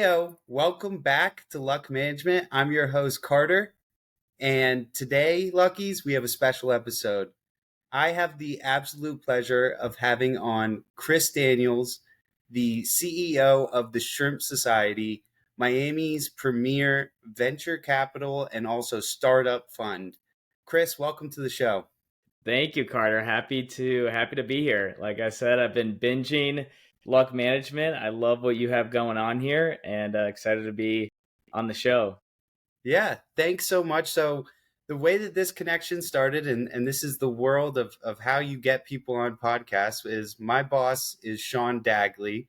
Heyo, welcome back to Luck Management. I'm your host, Carter. And today, Luckies, we have a special episode. I have the absolute pleasure of having on Chris Daniels, the CEO of the Shrimp Society, Miami's premier venture capital and also startup fund. Chris, welcome to the show. Thank you, Carter. Happy to be here. Like I said, I've been binging Luck Management. I love what you have going on here, and excited to be on the show. Yeah, thanks so much. So the way that this connection started, and this is the world of how you get people on podcasts, is my boss is Shawn Dagley,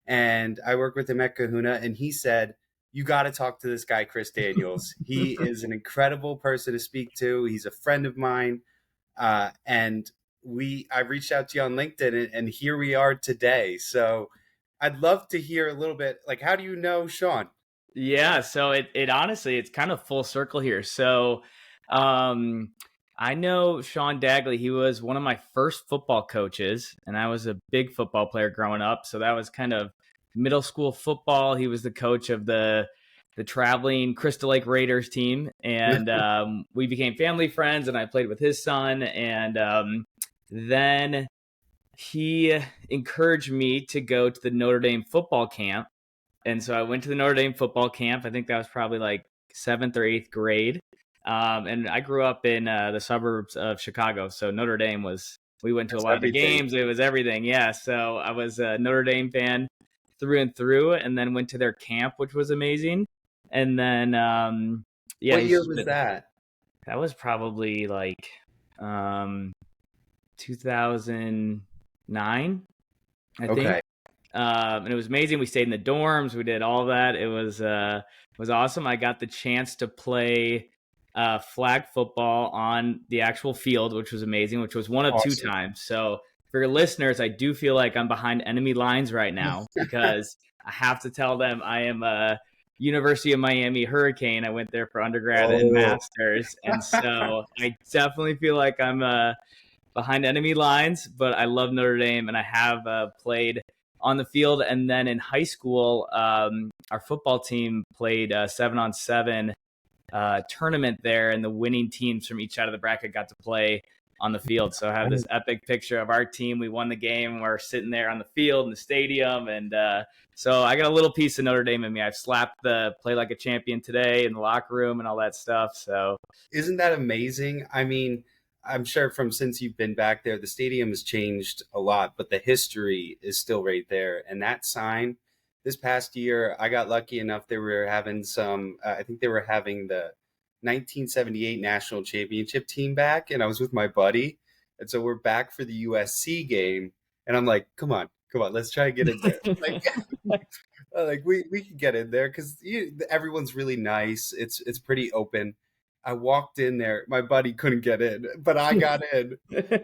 and I work with him at Kahuna, and he said, you got to talk to this guy, Chris Daniels. He is an incredible person to speak to. He's a friend of mine. And I reached out to you on LinkedIn, and here we are today. So I'd love to hear a little bit, like, how do you know Shawn? Yeah, so it honestly, it's kind of full circle here. So um I know Shawn Dagley. He was one of my first football coaches, and I was a big football player growing up. So that was kind of middle school football. He was the coach of the traveling Crystal Lake Raiders team, and we became family friends, and I played with his son, and then he encouraged me to go to the Notre Dame football camp. And so I went to the Notre Dame football camp. I think that was probably like seventh or eighth grade. And I grew up in the suburbs of Chicago. So Notre Dame we went to a That's lot of the everything. games. It was everything. Yeah. So I was a Notre Dame fan through and through, and then went to their camp, which was amazing. And then, yeah. What year was that? That was probably like 2009, I think. Okay. And it was amazing. We stayed in the dorms. We did all of that. It was awesome. I got the chance to play flag football on the actual field, which was amazing, which was one of two Awesome. times. So for your listeners, I do feel like I'm behind enemy lines right now because I have to tell them I am a University of Miami Hurricane. I went there for undergrad and Oh, masters. And so I definitely feel like I'm behind enemy lines, but I love Notre Dame, and I have played on the field. And then in high school, our football team played a 7-on-7 tournament there, and the winning teams from each side of the bracket got to play on the field. So I have this epic picture of our team. We won the game. We're sitting there on the field in the stadium, and so I got a little piece of Notre Dame in me. I've slapped the "play like a champion" today in the locker room and all that stuff. So isn't that amazing? I mean, I'm sure from since you've been back there, the stadium has changed a lot, but the history is still right there. And that sign, this past year, I got lucky enough. They were having I think they were having the 1978 national championship team back, and I was with my buddy. And so we're back for the USC game. And I'm like, come on, let's try and get in there. Like we can get in there because everyone's really nice. It's pretty open. I walked in there. My buddy couldn't get in, but I got in.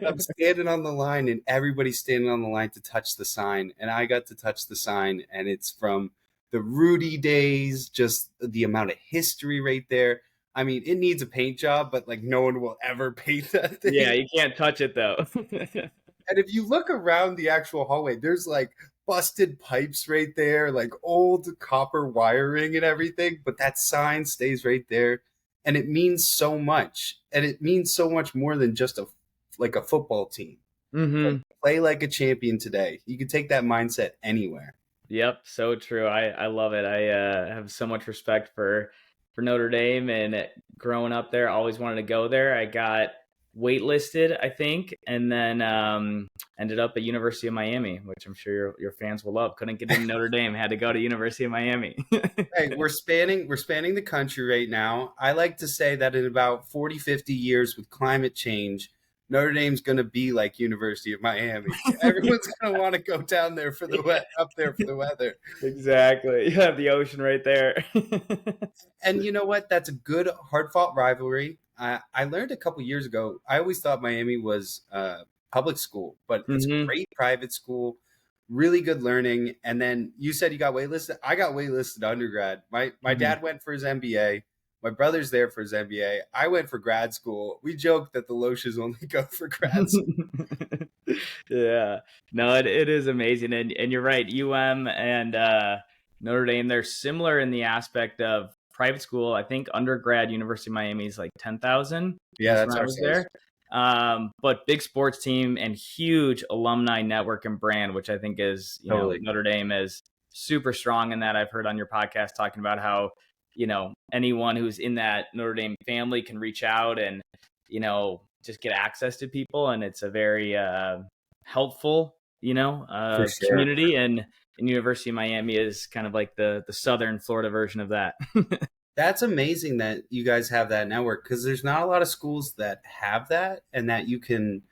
I'm standing on the line, and everybody's standing on the line to touch the sign. And I got to touch the sign, and it's from the Rudy days, just the amount of history right there. I mean, it needs a paint job, but like no one will ever paint that yeah, thing. you can't touch it though. And if you look around the actual hallway, there's like busted pipes right there, like old copper wiring and everything, but that sign stays right there. And it means so much. And it means so much more than just a football team. Like, hmm play like a champion today. You can take that mindset anywhere. Yep, so true. I love it. I have so much respect for Notre Dame, and growing up there, always wanted to go there. I got waitlisted, I think, and then ended up at University of Miami, which I'm sure your fans will love. Couldn't get into Notre Dame, had to go to University of Miami. Hey, we're spanning the country right now. I like to say that in about 40, 50 years with climate change, Notre Dame's going to be like University of Miami. Everyone's going to want to go down there for the up there for the weather. Exactly. You have the ocean right there. And you know what? That's a good hard fought rivalry. I learned a couple years ago. I always thought Miami was public school, but it's a hmm great private school, really good learning. And then you said you got waitlisted. I got waitlisted undergrad. My hmm dad went for his MBA. My brother's there for his MBA. I went for grad school. We joke that the Loches only go for grad school. Yeah, no, it is amazing, and you're right. UM and Notre Dame. They're similar in the aspect of private school. I think undergrad, University of Miami is like 10,000, at Yeah, least that's when I our was size. there. But big sports team and huge alumni network and brand, which I think is, Totally. Notre Dame is super strong in that. I've heard on your podcast talking about how, anyone who's in that Notre Dame family can reach out and, just get access to people. And it's a very helpful, For sure. community. And University of Miami is kind of like the southern Florida version of that. That's amazing that you guys have that network, because there's not a lot of schools that have that and that you can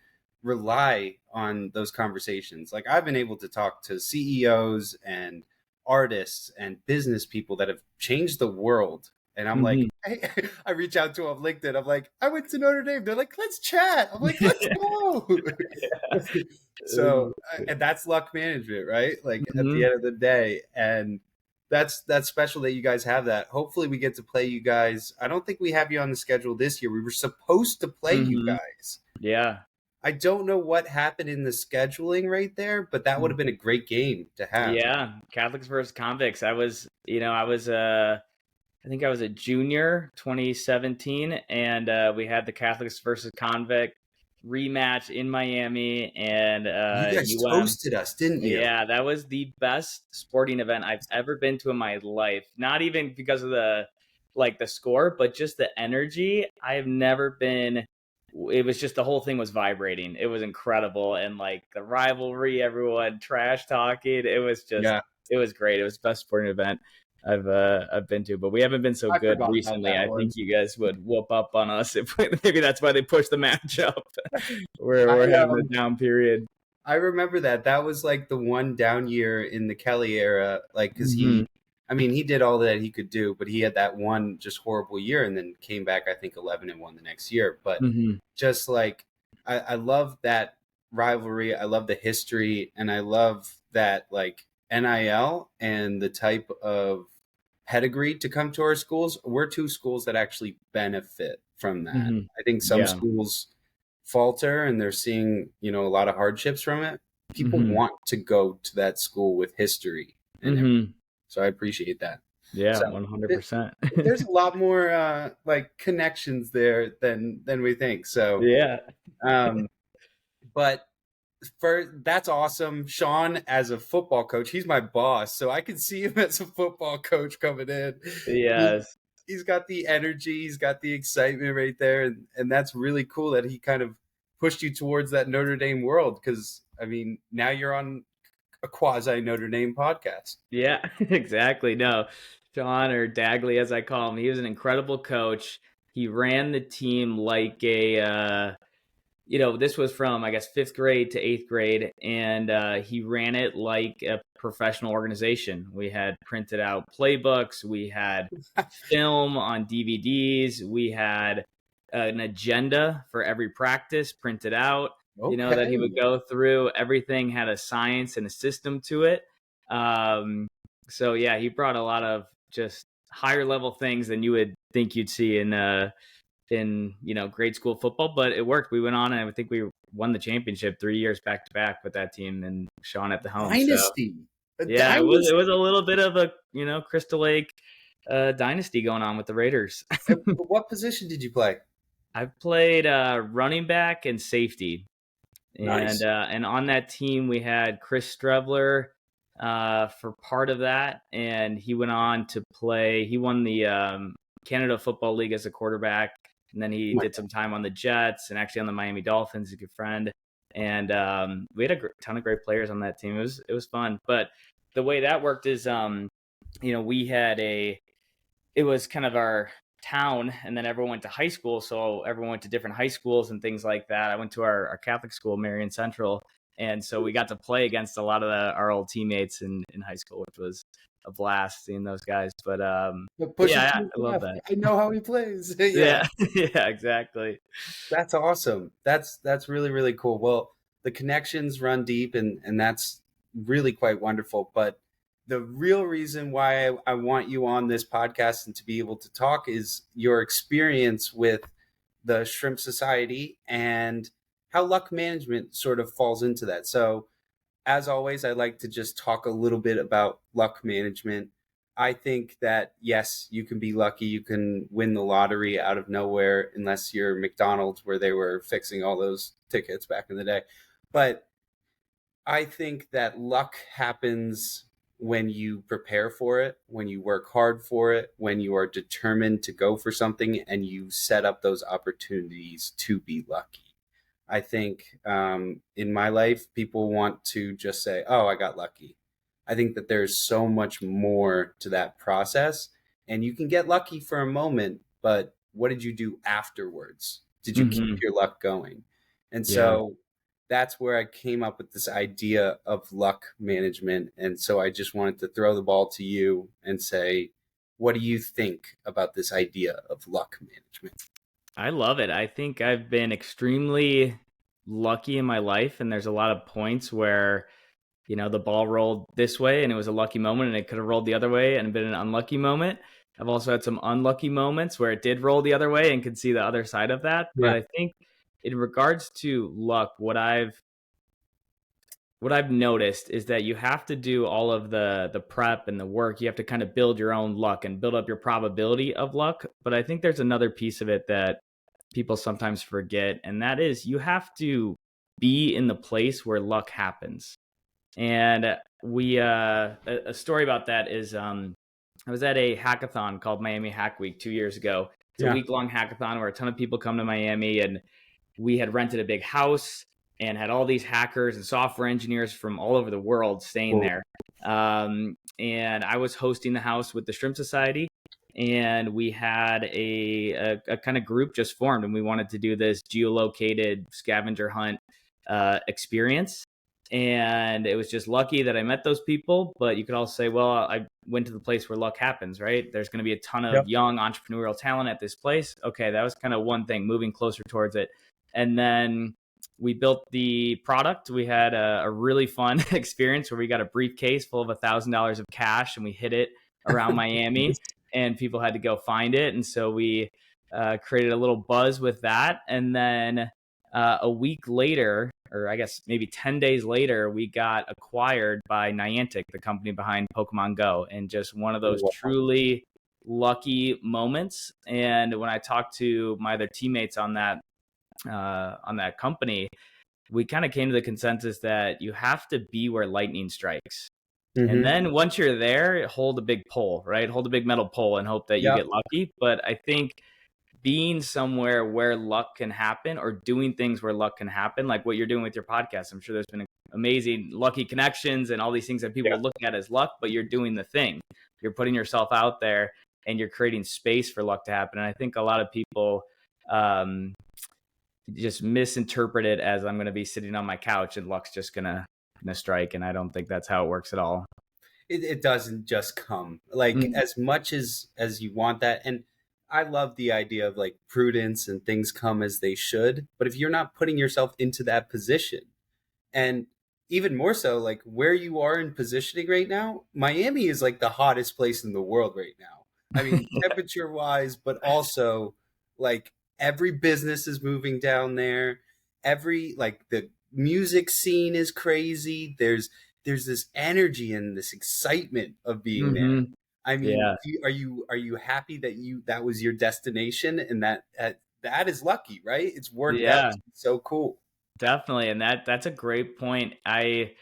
rely on those conversations. Like, I've been able to talk to CEOs and artists and business people that have changed the world. And I'm like, Hmm. hey, I reach out to them on LinkedIn. I'm like, I went to Notre Dame. They're like, let's chat. I'm like, let's go. So, and that's luck management, right? Like, at the Hmm. end of the day. And that's special that you guys have that. Hopefully we get to play you guys. I don't think we have you on the schedule this year. We were supposed to play you Hmm. guys. Yeah. I don't know what happened in the scheduling right there, but that would have been a great game to have. Yeah. Catholics versus convicts. I think I was a junior 2017, and we had the Catholics versus convict rematch in Miami, and You guys UM. toasted us, didn't you? Yeah, that was the best sporting event I've ever been to in my life. Not even because of the score, but just the energy. I have never been. It was just the whole thing was vibrating. It was incredible, and like the rivalry, everyone trash talking. Yeah, It was great. It was the best sporting event I've been to, but we haven't been so I good forgot about recently. that I think one. you guys would whoop up on us if maybe that's why they pushed the match up. We're I having a down period. I remember that. That was like the one down year in the Kelly era, like, because Hmm. I mean, he did all that he could do, but he had that one just horrible year and then came back, I think, 11-1 the next year. But Hmm. just like, I love that rivalry. I love the history, and I love that, like, NIL and the type of pedigree to come to our schools. We're two schools that actually benefit from that. Hmm. I think some Yeah. schools falter and they're seeing, a lot of hardships from it. People Hmm. want to go to that school with history and everything. Hmm. So I appreciate that. Yeah, So 100%. there's a lot more like connections there than we think. So Yeah. um but that's awesome. Shawn, as a football coach, he's my boss, so I can see him as a football coach coming in. He Yes. he's got the energy, he's got the excitement right there, and that's really cool that he kind of pushed you towards that Notre Dame world, because I mean, now you're on a quasi Notre Dame podcast. Yeah, exactly. No, Shawn, or Dagley, as I call him, he was an incredible coach. He ran the team like this was from, I guess, fifth grade to eighth grade, and he ran it like a professional organization. We had printed out playbooks, we had film on DVDs, we had an agenda for every practice printed out. That he would Okay. go through. Everything had a science and a system to it. Um, so yeah, he brought a lot of just higher level things than you would think you'd see in grade school football, but it worked. We went on, and I think we won the championship 3 years back to back with that team and Shawn at the helm. So Dynasty. A yeah, it was a dynasty. little bit of a Crystal Lake dynasty going on with the Raiders. What position did you play? I've played running back and safety, and Nice. on that team we had Chris Strevler for part of that, and he went on to play. He won the Canada Football League as a quarterback, and then he Oh my did some time on the Jets and actually on the Miami Dolphins. He's a good friend, and we had a ton of great players on that team. It was fun, but the way that worked is, we had it was kind of our town, and then everyone went to high school, so everyone went to different high schools and things like that. I went to our Catholic school, Marion Central, and so we got to play against a lot of our old teammates in high school, which was a blast seeing those guys. God. But Push it yeah, to I his love left. that. I know how he plays. Yeah. Yeah. Yeah, exactly. That's awesome. That's really, really cool. Well, the connections run deep, and that's really quite wonderful. But the real reason why I want you on this podcast and to be able to talk is your experience with the Shrimp Society and how luck management sort of falls into that. So, as always, I like to just talk a little bit about luck management. I think that, yes, you can be lucky. You can win the lottery out of nowhere, unless you're McDonald's, where they were fixing all those tickets back in the day. But I think that luck happens when you prepare for it, when you work hard for it, when you are determined to go for something and you set up those opportunities to be lucky. I think in my life, people want to just say, oh, I got lucky. I think that there's so much more to that process. And you can get lucky for a moment, but what did you do afterwards? Did you keep Mm-hmm. your luck going? And Yeah. so that's where I came up with this idea of luck management. And so I just wanted to throw the ball to you and say, what do you think about this idea of luck management? I love it. I think I've been extremely lucky in my life, and there's a lot of points where, the ball rolled this way and it was a lucky moment, and it could have rolled the other way and been an unlucky moment. I've also had some unlucky moments where it did roll the other way and could see the other side of that. But Yeah. I think in regards to luck, what I've noticed is that you have to do all of the prep and the work. You have to kind of build your own luck and build up your probability of luck. But I think there's another piece of it that people sometimes forget, and that is you have to be in the place where luck happens. And a story about that is I was at a hackathon called Miami Hack Week 2 years ago. It's a Yeah. week-long hackathon where a ton of people come to Miami, and we had rented a big house and had all these hackers and software engineers from all over the world staying Cool. there. And I was hosting the house with the Shrimp Society, and we had a kind of group just formed, and we wanted to do this geolocated scavenger hunt experience. And it was just lucky that I met those people. But you could also say, well, I went to the place where luck happens, right? There's going to be a ton of Yep. young entrepreneurial talent at this place. Okay, that was kind of one thing, moving closer towards it. And then we built the product. We had a really fun experience where we got a briefcase full of $1,000 of cash, and we hid it around Miami, and people had to go find it. And so we created a little buzz with that. And then a week later, or I guess maybe 10 days later, we got acquired by Niantic, the company behind Pokemon Go, and just one of those Wow. truly lucky moments. And when I talked to my other teammates on that company, we kind of came to the consensus that you have to be where lightning strikes. And Mm-hmm. then once you're there, hold a big pole, right? Hold a big metal pole and hope that you Yep. get lucky. But I think being somewhere where luck can happen, or doing things where luck can happen, like what you're doing with your podcast, I'm sure there's been amazing lucky connections and all these things that people Yeah. look at as luck, but you're doing the thing. You're putting yourself out there and you're creating space for luck to happen. And I think a lot of people um, just misinterpret it as, I'm going to be sitting on my couch and luck's just gonna strike. And I don't think that's how it works at all. It doesn't just come like Mm. as much as you want that. And I love the idea of like prudence and things come as they should, but if you're not putting yourself into that position, and even more so like where you are in positioning right now, Miami is like the hottest place in the world right now. I mean, temperature wise, but also like every business is moving down there. Every like the music scene is crazy. There's this energy and this excitement of being there. Mm-hmm. I mean, Yeah, are you happy that that was your destination, and that is lucky, right? It's worked out yeah. to be so cool. Definitely, and that's a great point. I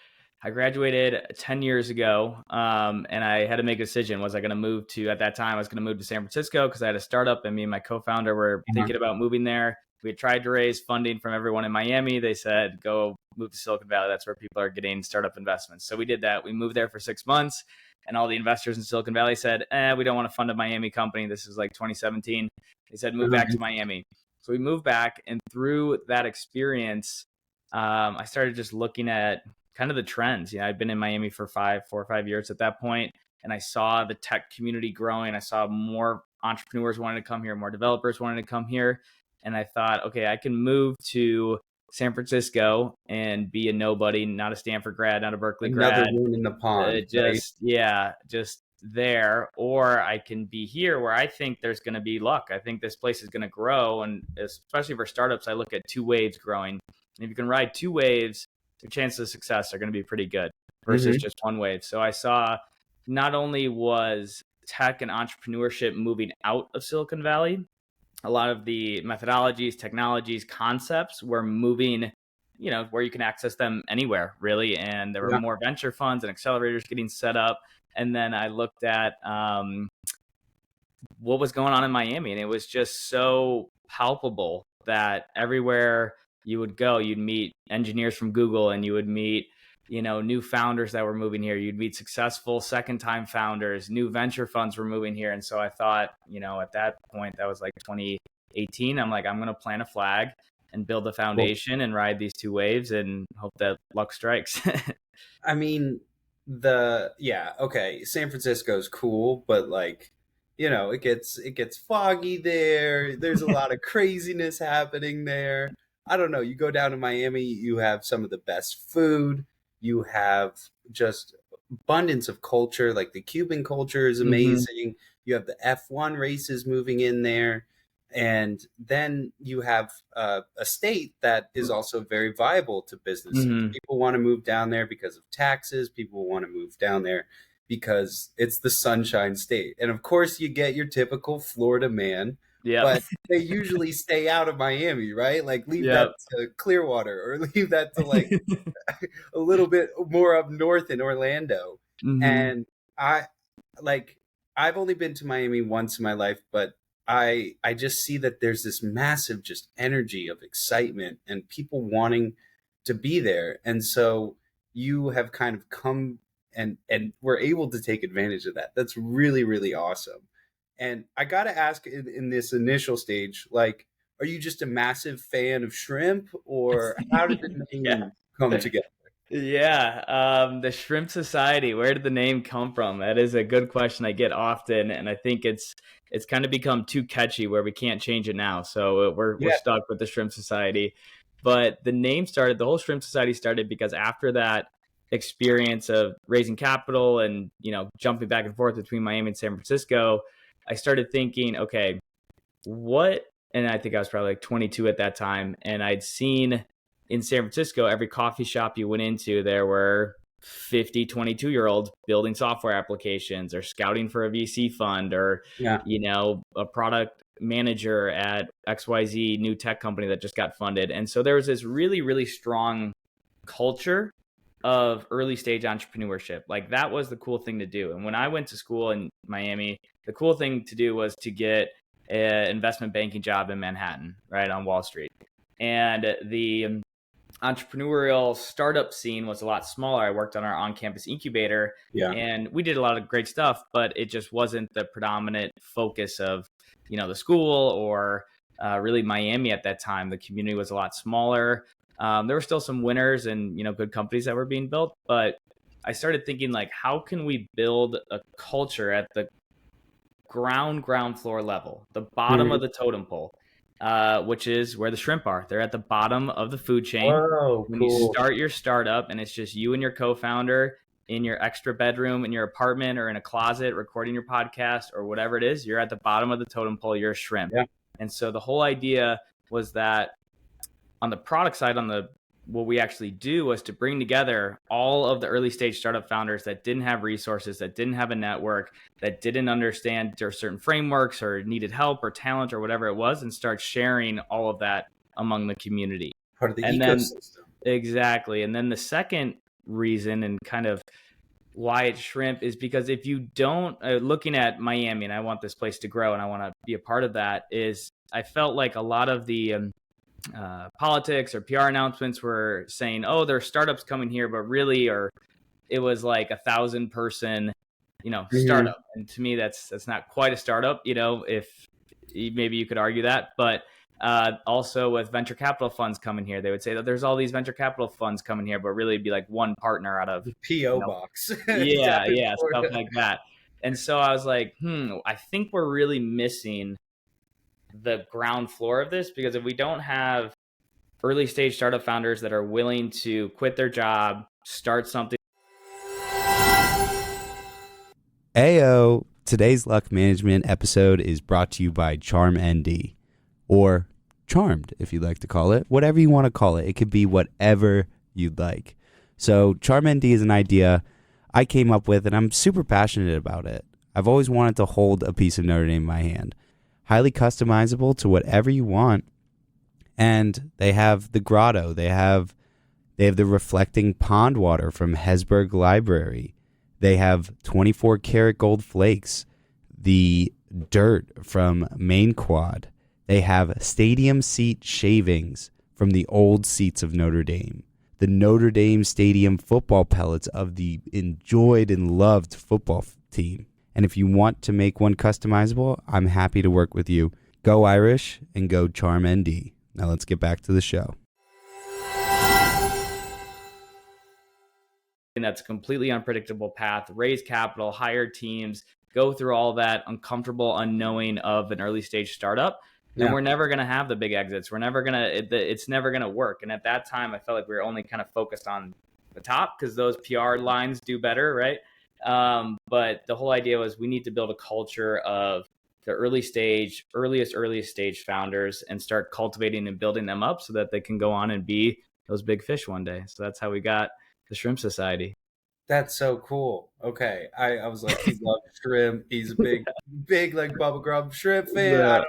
graduated 10 years ago, and I had to make a decision. Was I going to move to, at that time, I was going to move to San Francisco because I had a startup, and me and my co-founder were thinking about moving there. We had tried to raise funding from everyone in Miami. They said, go move to Silicon Valley. That's where people are getting startup investments. So we did that. We moved there for 6 months, and all the investors in Silicon Valley said, we don't want to fund a Miami company. This is like 2017. They said, move back to Miami. So we moved back, and through that experience, I started just looking at kind of the trends. I'd been in Miami for 4 or 5 years at that point, and I saw the tech community growing. I saw more entrepreneurs wanting to come here, more developers wanting to come here, and I thought, okay, I can move to San Francisco and be a nobody, not a Stanford grad, not a Berkeley Another grad, one in the pond, right? just there, or I can be here where I think there's going to be luck. I think this place is going to grow, and especially for startups, I look at two waves growing. And if you can ride two waves, your chances of success are going to be pretty good versus Mm-hmm. just one wave. So I saw not only was tech and entrepreneurship moving out of Silicon Valley, a lot of the methodologies, technologies, concepts were moving, where you can access them anywhere, really. And there were Yeah. more venture funds and accelerators getting set up. And then I looked at what was going on in Miami, and it was just so palpable that everywhere you would go, you'd meet engineers from Google, and you would meet new founders that were moving here. You'd meet successful second time founders. New venture funds were moving here. And so I thought, at that point, that was like 2018, I'm like, I'm going to plant a flag and build a foundation and ride these two waves and hope that luck strikes. I mean, okay, San Francisco's cool, but like, it gets foggy there. There's a lot of craziness happening there. I don't know. You go down to Miami, you have some of the best food. You have just abundance of culture. Like the Cuban culture is amazing. You have the F1 races moving in there. And then you have a state that is also very viable to businesses. People want to move down there because of taxes. People want to move down there because it's the Sunshine State. And of course, you get your typical Florida man, but they usually stay out of Miami, right? Like leave that to Clearwater or leave that to like a little bit more up north in Orlando. And I've only been to Miami once in my life, but I just see that there's this massive just energy of excitement and people wanting to be there. And so you have kind of come and we're able to take advantage of that. That's really, really awesome. And I got to ask in this initial stage, like, are you just a massive fan of shrimp, or how did the name come together? The Shrimp Society, where did the name come from? That is a good question I get often, and I think it's kind of become too catchy where we can't change it now. So we're stuck with the Shrimp Society. But the whole Shrimp Society started because after that experience of raising capital and, jumping back and forth between Miami and San Francisco, I started thinking, okay, and I think I was probably like 22 at that time, and I'd seen in San Francisco, every coffee shop you went into, there were 50, 22-year-olds building software applications or scouting for a VC fund or, a product manager at XYZ new tech company that just got funded. And so there was this really, really strong culture of early stage entrepreneurship. Like that was the cool thing to do. And when I went to school in Miami, the cool thing to do was to get an investment banking job in Manhattan, right on Wall Street. And the entrepreneurial startup scene was a lot smaller. I worked on our on-campus incubator, and we did a lot of great stuff, but it just wasn't the predominant focus of, the school or really Miami at that time. The community was a lot smaller. There were still some winners and, good companies that were being built, but I started thinking like, how can we build a culture at the ground floor level, the bottom of the totem pole? Which is where the shrimp are. They're at the bottom of the food chain. When you start your startup and it's just you and your co-founder in your extra bedroom, in your apartment, or in a closet recording your podcast or whatever it is, you're at the bottom of the totem pole, you're a shrimp. And so the whole idea was that on the product side, what we actually do was to bring together all of the early stage startup founders that didn't have resources, that didn't have a network, that didn't understand certain frameworks or needed help or talent or whatever it was, and start sharing all of that among the community. Part of the ecosystem. Exactly. And then the second reason and kind of why it's shrimp is because if you don't, looking at Miami, and I want this place to grow and I want to be a part of that, is I felt like a lot of the politics or PR announcements were saying, oh, there are startups coming here, but really, or it was like 1,000 person, startup. And to me, that's not quite a startup, if maybe you could argue that, but also with venture capital funds coming here, they would say that there's all these venture capital funds coming here, but really it'd be like one partner out of PO box. Stuff like that. And so I was like, I think we're really missing the ground floor of this, because if we don't have early stage startup founders that are willing to quit their job, start something. Ayo, today's luck management episode is brought to you by CharmND, or Charmed, if you'd like to call it, whatever you want to call it. It could be whatever you'd like. So CharmND is an idea I came up with, and I'm super passionate about it. I've always wanted to hold a piece of Notre Dame in my hand. Highly customizable to whatever you want. And they have the grotto. They have the reflecting pond water from Hesburgh Library. They have 24 karat gold flakes, the dirt from Main Quad. They have stadium seat shavings from the old seats of Notre Dame. The Notre Dame Stadium football pellets of the enjoyed and loved football team. And if you want to make one customizable, I'm happy to work with you. Go Irish and go Charm ND. Now let's get back to the show. That's a completely unpredictable path, raise capital, hire teams, go through all that uncomfortable unknowing of an early stage startup. And we're never going to have the big exits. We're never going to, it's never going to work. And at that time, I felt like we were only kind of focused on the top because those PR lines do better, right? But the whole idea was we need to build a culture of the earliest stage founders and start cultivating and building them up so that they can go on and be those big fish one day. So that's how we got the Shrimp Society. That's so cool. Okay. I was like, he loves shrimp. He's a big like Bubba Grub shrimp fan.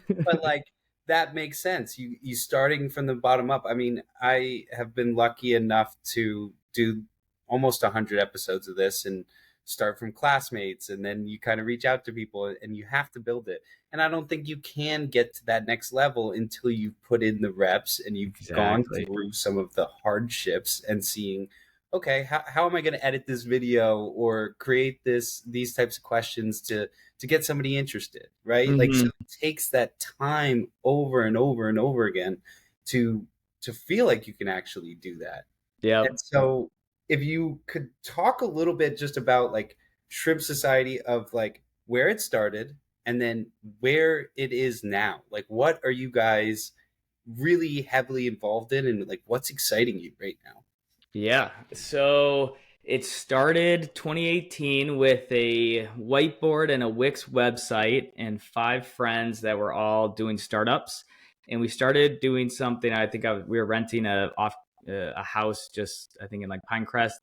But like that makes sense. You starting from the bottom up. I mean, I have been lucky enough to do almost 100 episodes of this and start from classmates, and then you kind of reach out to people and you have to build it. And I don't think you can get to that next level until you've put in the reps and you've gone through some of the hardships and seeing, okay, how am I going to edit this video or create these types of questions to get somebody interested, right? Mm-hmm. Like, so it takes that time over and over and over again to feel like you can actually do that. Yeah. And so if you could talk a little bit just about like Shrimp Society, of like where it started and then where it is now. Like, what are you guys really heavily involved in, and like what's exciting you right now? Yeah. So it started 2018 with a whiteboard and a Wix website and 5 friends that were all doing startups. And we started doing something. I think we were renting a house just, I think, in like Pinecrest.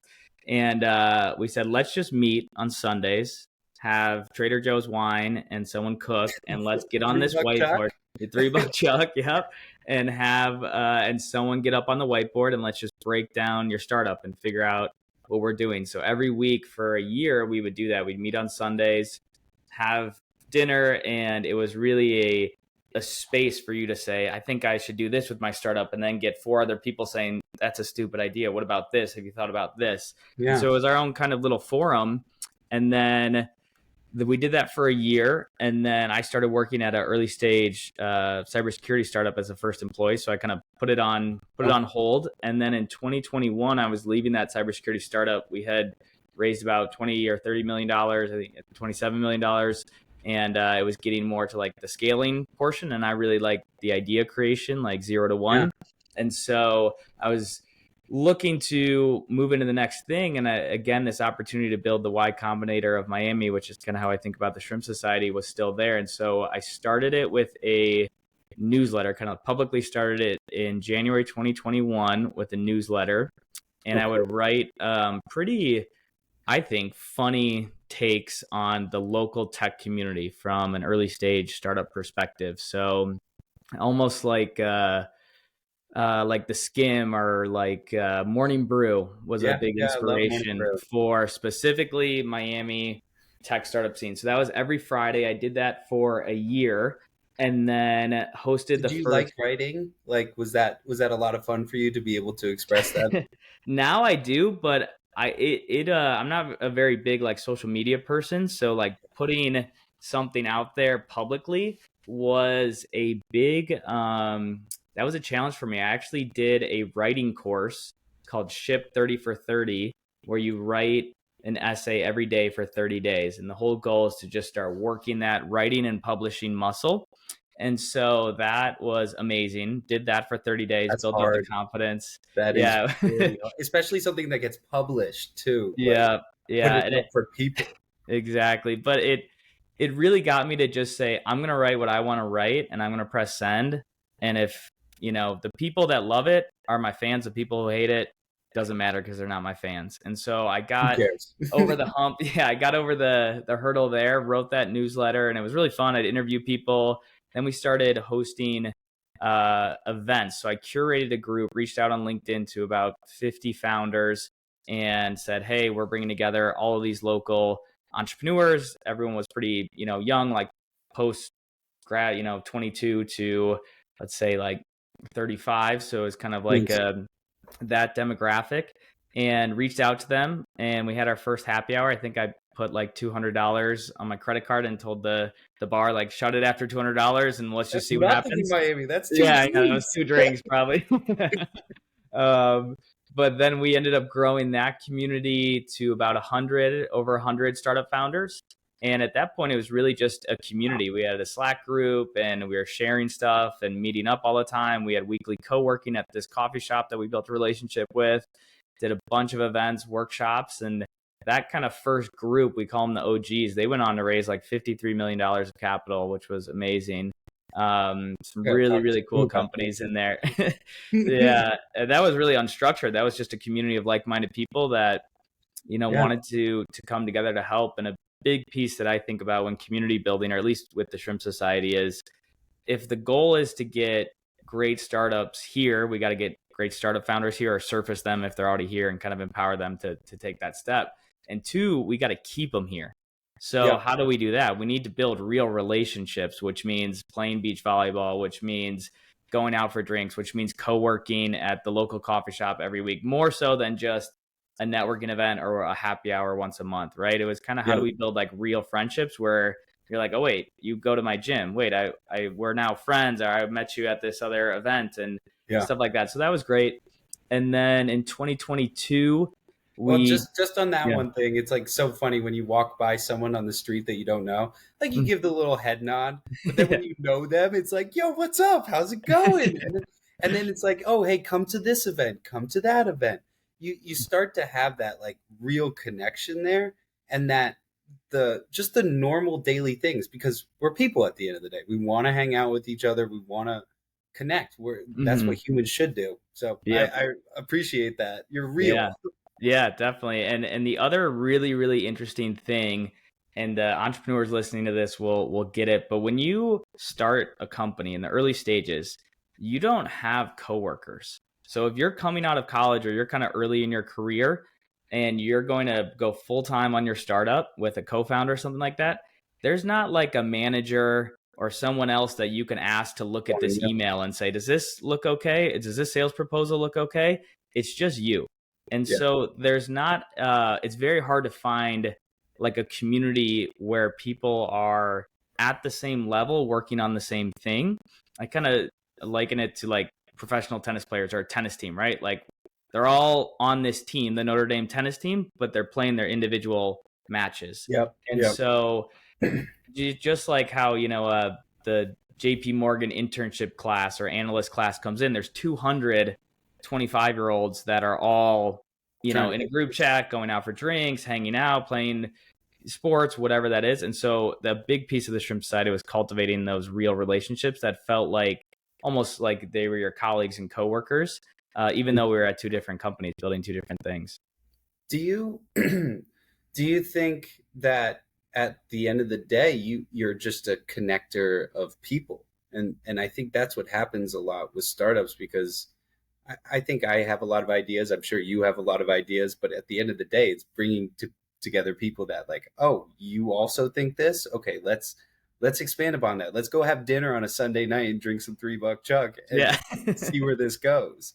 And we said, let's just meet on Sundays, have Trader Joe's wine and someone cook, and let's get on this whiteboard. The $3 chuck, yep. And have and someone get up on the whiteboard and let's just break down your startup and figure out what we're doing. So every week for a year, we would do that. We'd meet on Sundays, have dinner, and it was really a space for you to say, I think I should do this with my startup, and then get 4 other people saying, that's a stupid idea. What about this? Have you thought about this? Yeah. And so it was our own kind of little forum. And then we did that for a year, and then I started working at an early stage cybersecurity startup as a first employee. So I kind of put it on hold. And then in 2021, I was leaving that cybersecurity startup. We had raised about 20 or $30 million, I think $27 million. And it was getting more to like the scaling portion. And I really liked the idea creation, like 0 to 1. Yeah. And so I was looking to move into the next thing. And again, this opportunity to build the Y Combinator of Miami, which is kind of how I think about the Shrimp Society, was still there. And so I started it with a newsletter, kind of publicly started it in January 2021 with a newsletter. And I would write pretty, I think, funny takes on the local tech community from an early stage startup perspective. So almost like the Skim or like Morning Brew was a big inspiration for specifically Miami tech startup scene. So that was every Friday. I did that for a year, and then hosted Did you like writing? Like, was that a lot of fun for you to be able to express that? Now I do, but I'm not a very big like social media person. So like putting something out there publicly was a big that was a challenge for me. I actually did a writing course called Ship 30 for 30, where you write an essay every day for 30 days. And the whole goal is to just start working that writing and publishing muscle. And so that was amazing. Did that for 30 days, built up the confidence. That is really hard. Especially something that gets published too. Yeah. Yeah. Put it up for people. Exactly. But it really got me to just say, I'm going to write what I want to write, and I'm going to press send. And if, the people that love it are my fans, the people who hate it, doesn't matter because they're not my fans. And so I Who got cares? over the hump. Yeah, I got over the hurdle there, wrote that newsletter, and it was really fun. I'd interview people. Then we started hosting events. So I curated a group, reached out on LinkedIn to about 50 founders and said, hey, we're bringing together all of these local entrepreneurs. Everyone was pretty, young, like post grad, 22 to, let's say, like 35. So it's kind of like Nice. that demographic, and reached out to them. And we had our first happy hour. I think I put like $200 on my credit card and told the bar, like, shut it after $200 and let's just That's see what nothing in happens. Miami. That's two Yeah, that was drinks. 2 drinks probably. um, but then we ended up growing that community to about 100, over 100 startup founders. And at that point, it was really just a community. We had a Slack group and we were sharing stuff and meeting up all the time. We had weekly co-working at this coffee shop that we built a relationship with, did a bunch of events, workshops. And that kind of first group, we call them the OGs, they went on to raise like $53 million of capital, which was amazing. Some Gotta really, talk to really you cool about companies in there. that. Yeah, that was really unstructured. That was just a community of like-minded people that, Yeah. wanted to come together to help. And a big piece that I think about when community building, or at least with the Shrimp Society, is if the goal is to get great startups here, we got to get great startup founders here, or surface them if they're already here and kind of empower them to take that step. And two, we got to keep them here. So Yep. how do we do that? We need to build real relationships, which means playing beach volleyball, which means going out for drinks, which means co-working at the local coffee shop every week, more so than just a networking event or a happy hour once a month, right? It was kind of, how do Yep. we build like real friendships where you're like, oh wait, you go to my gym. Wait, we're now friends, or I met you at this other event and Yeah. stuff like that. So that was great. And then in 2022, Well, we just on that yeah. one thing, it's like so funny when you walk by someone on the street that you don't know, like you give the little head nod, but then when you know them, it's like, "Yo, what's up? How's it going?" And then it's like, "Oh, hey, come to this event, come to that event." You start to have that like real connection there, and that the normal daily things, because we're people at the end of the day. We want to hang out with each other. We want to connect. That's what Mhm. humans should do. So Yep. I appreciate that. You're Yeah. real. Yeah, definitely. And the other really, really interesting thing, and entrepreneurs listening to this will get it, but when you start a company in the early stages, you don't have coworkers. So if you're coming out of college or you're kind of early in your career and you're going to go full time on your startup with a co-founder or something like that, there's not like a manager or someone else that you can ask to look at this email and say, does this look okay? Does this sales proposal look okay? It's just you. And Yeah. so there's not, it's very hard to find like a community where people are at the same level working on the same thing. I kind of liken it to like professional tennis players or a tennis team, right? Like they're all on this team, the Notre Dame tennis team, but they're playing their individual matches. Yep. And Yep. so just like how, the JP Morgan internship class or analyst class comes in, there's 200 25-year-olds that are all, Trying to in a get group this. chat, going out for drinks, hanging out, playing sports, whatever that is. And so the big piece of the Shrimp Society was cultivating those real relationships that felt like almost like they were your colleagues and coworkers, even though we were at two different companies building two different things. Do you do you think that at the end of the day you're just a connector of people? And I think that's what happens a lot with startups, because I think I have a lot of ideas. I'm sure you have a lot of ideas, but at the end of the day, it's bringing together people that like, oh, you also think this? Okay, let's expand upon that. Let's go have dinner on a Sunday night and drink some $3 chug and Yeah. see where this goes.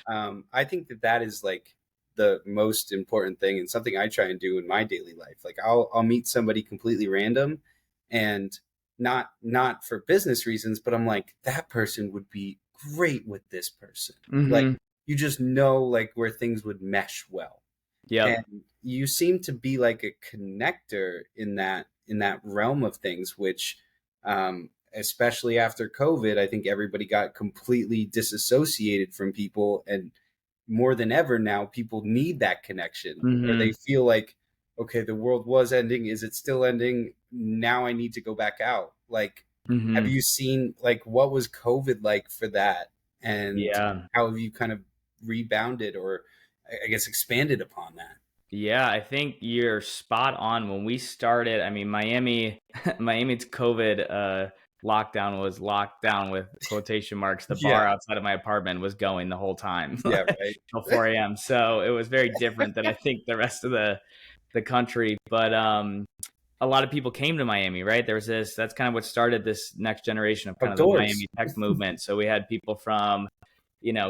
I think that is like the most important thing, and something I try and do in my daily life. Like I'll meet somebody completely random, and not for business reasons, but I'm like, that person would be great with this person. Like Hmm. you just know like where things would mesh well. Yep. And you seem to be like a connector in that realm of things, which especially after COVID, I think everybody got completely disassociated from people, and more than ever now people need that connection, or they Hmm. feel like, okay, the world was ending, is it still ending? Now I need to go back out. Like, have Hmm. you seen like what was COVID like for that, and Yeah. how have you kind of rebounded, or I guess, expanded upon that. Yeah, I think you're spot on. When we started, I mean, Miami, Miami's COVID lockdown was locked down with quotation marks. The Yeah, bar outside of my apartment was going the whole time yeah, till right. 4 a.m. So it was very different than I think the rest of the country. But a lot of people came to Miami, right? There was this, that's kind of what started this next generation of kind Of of the course. Miami tech movement. So we had people from,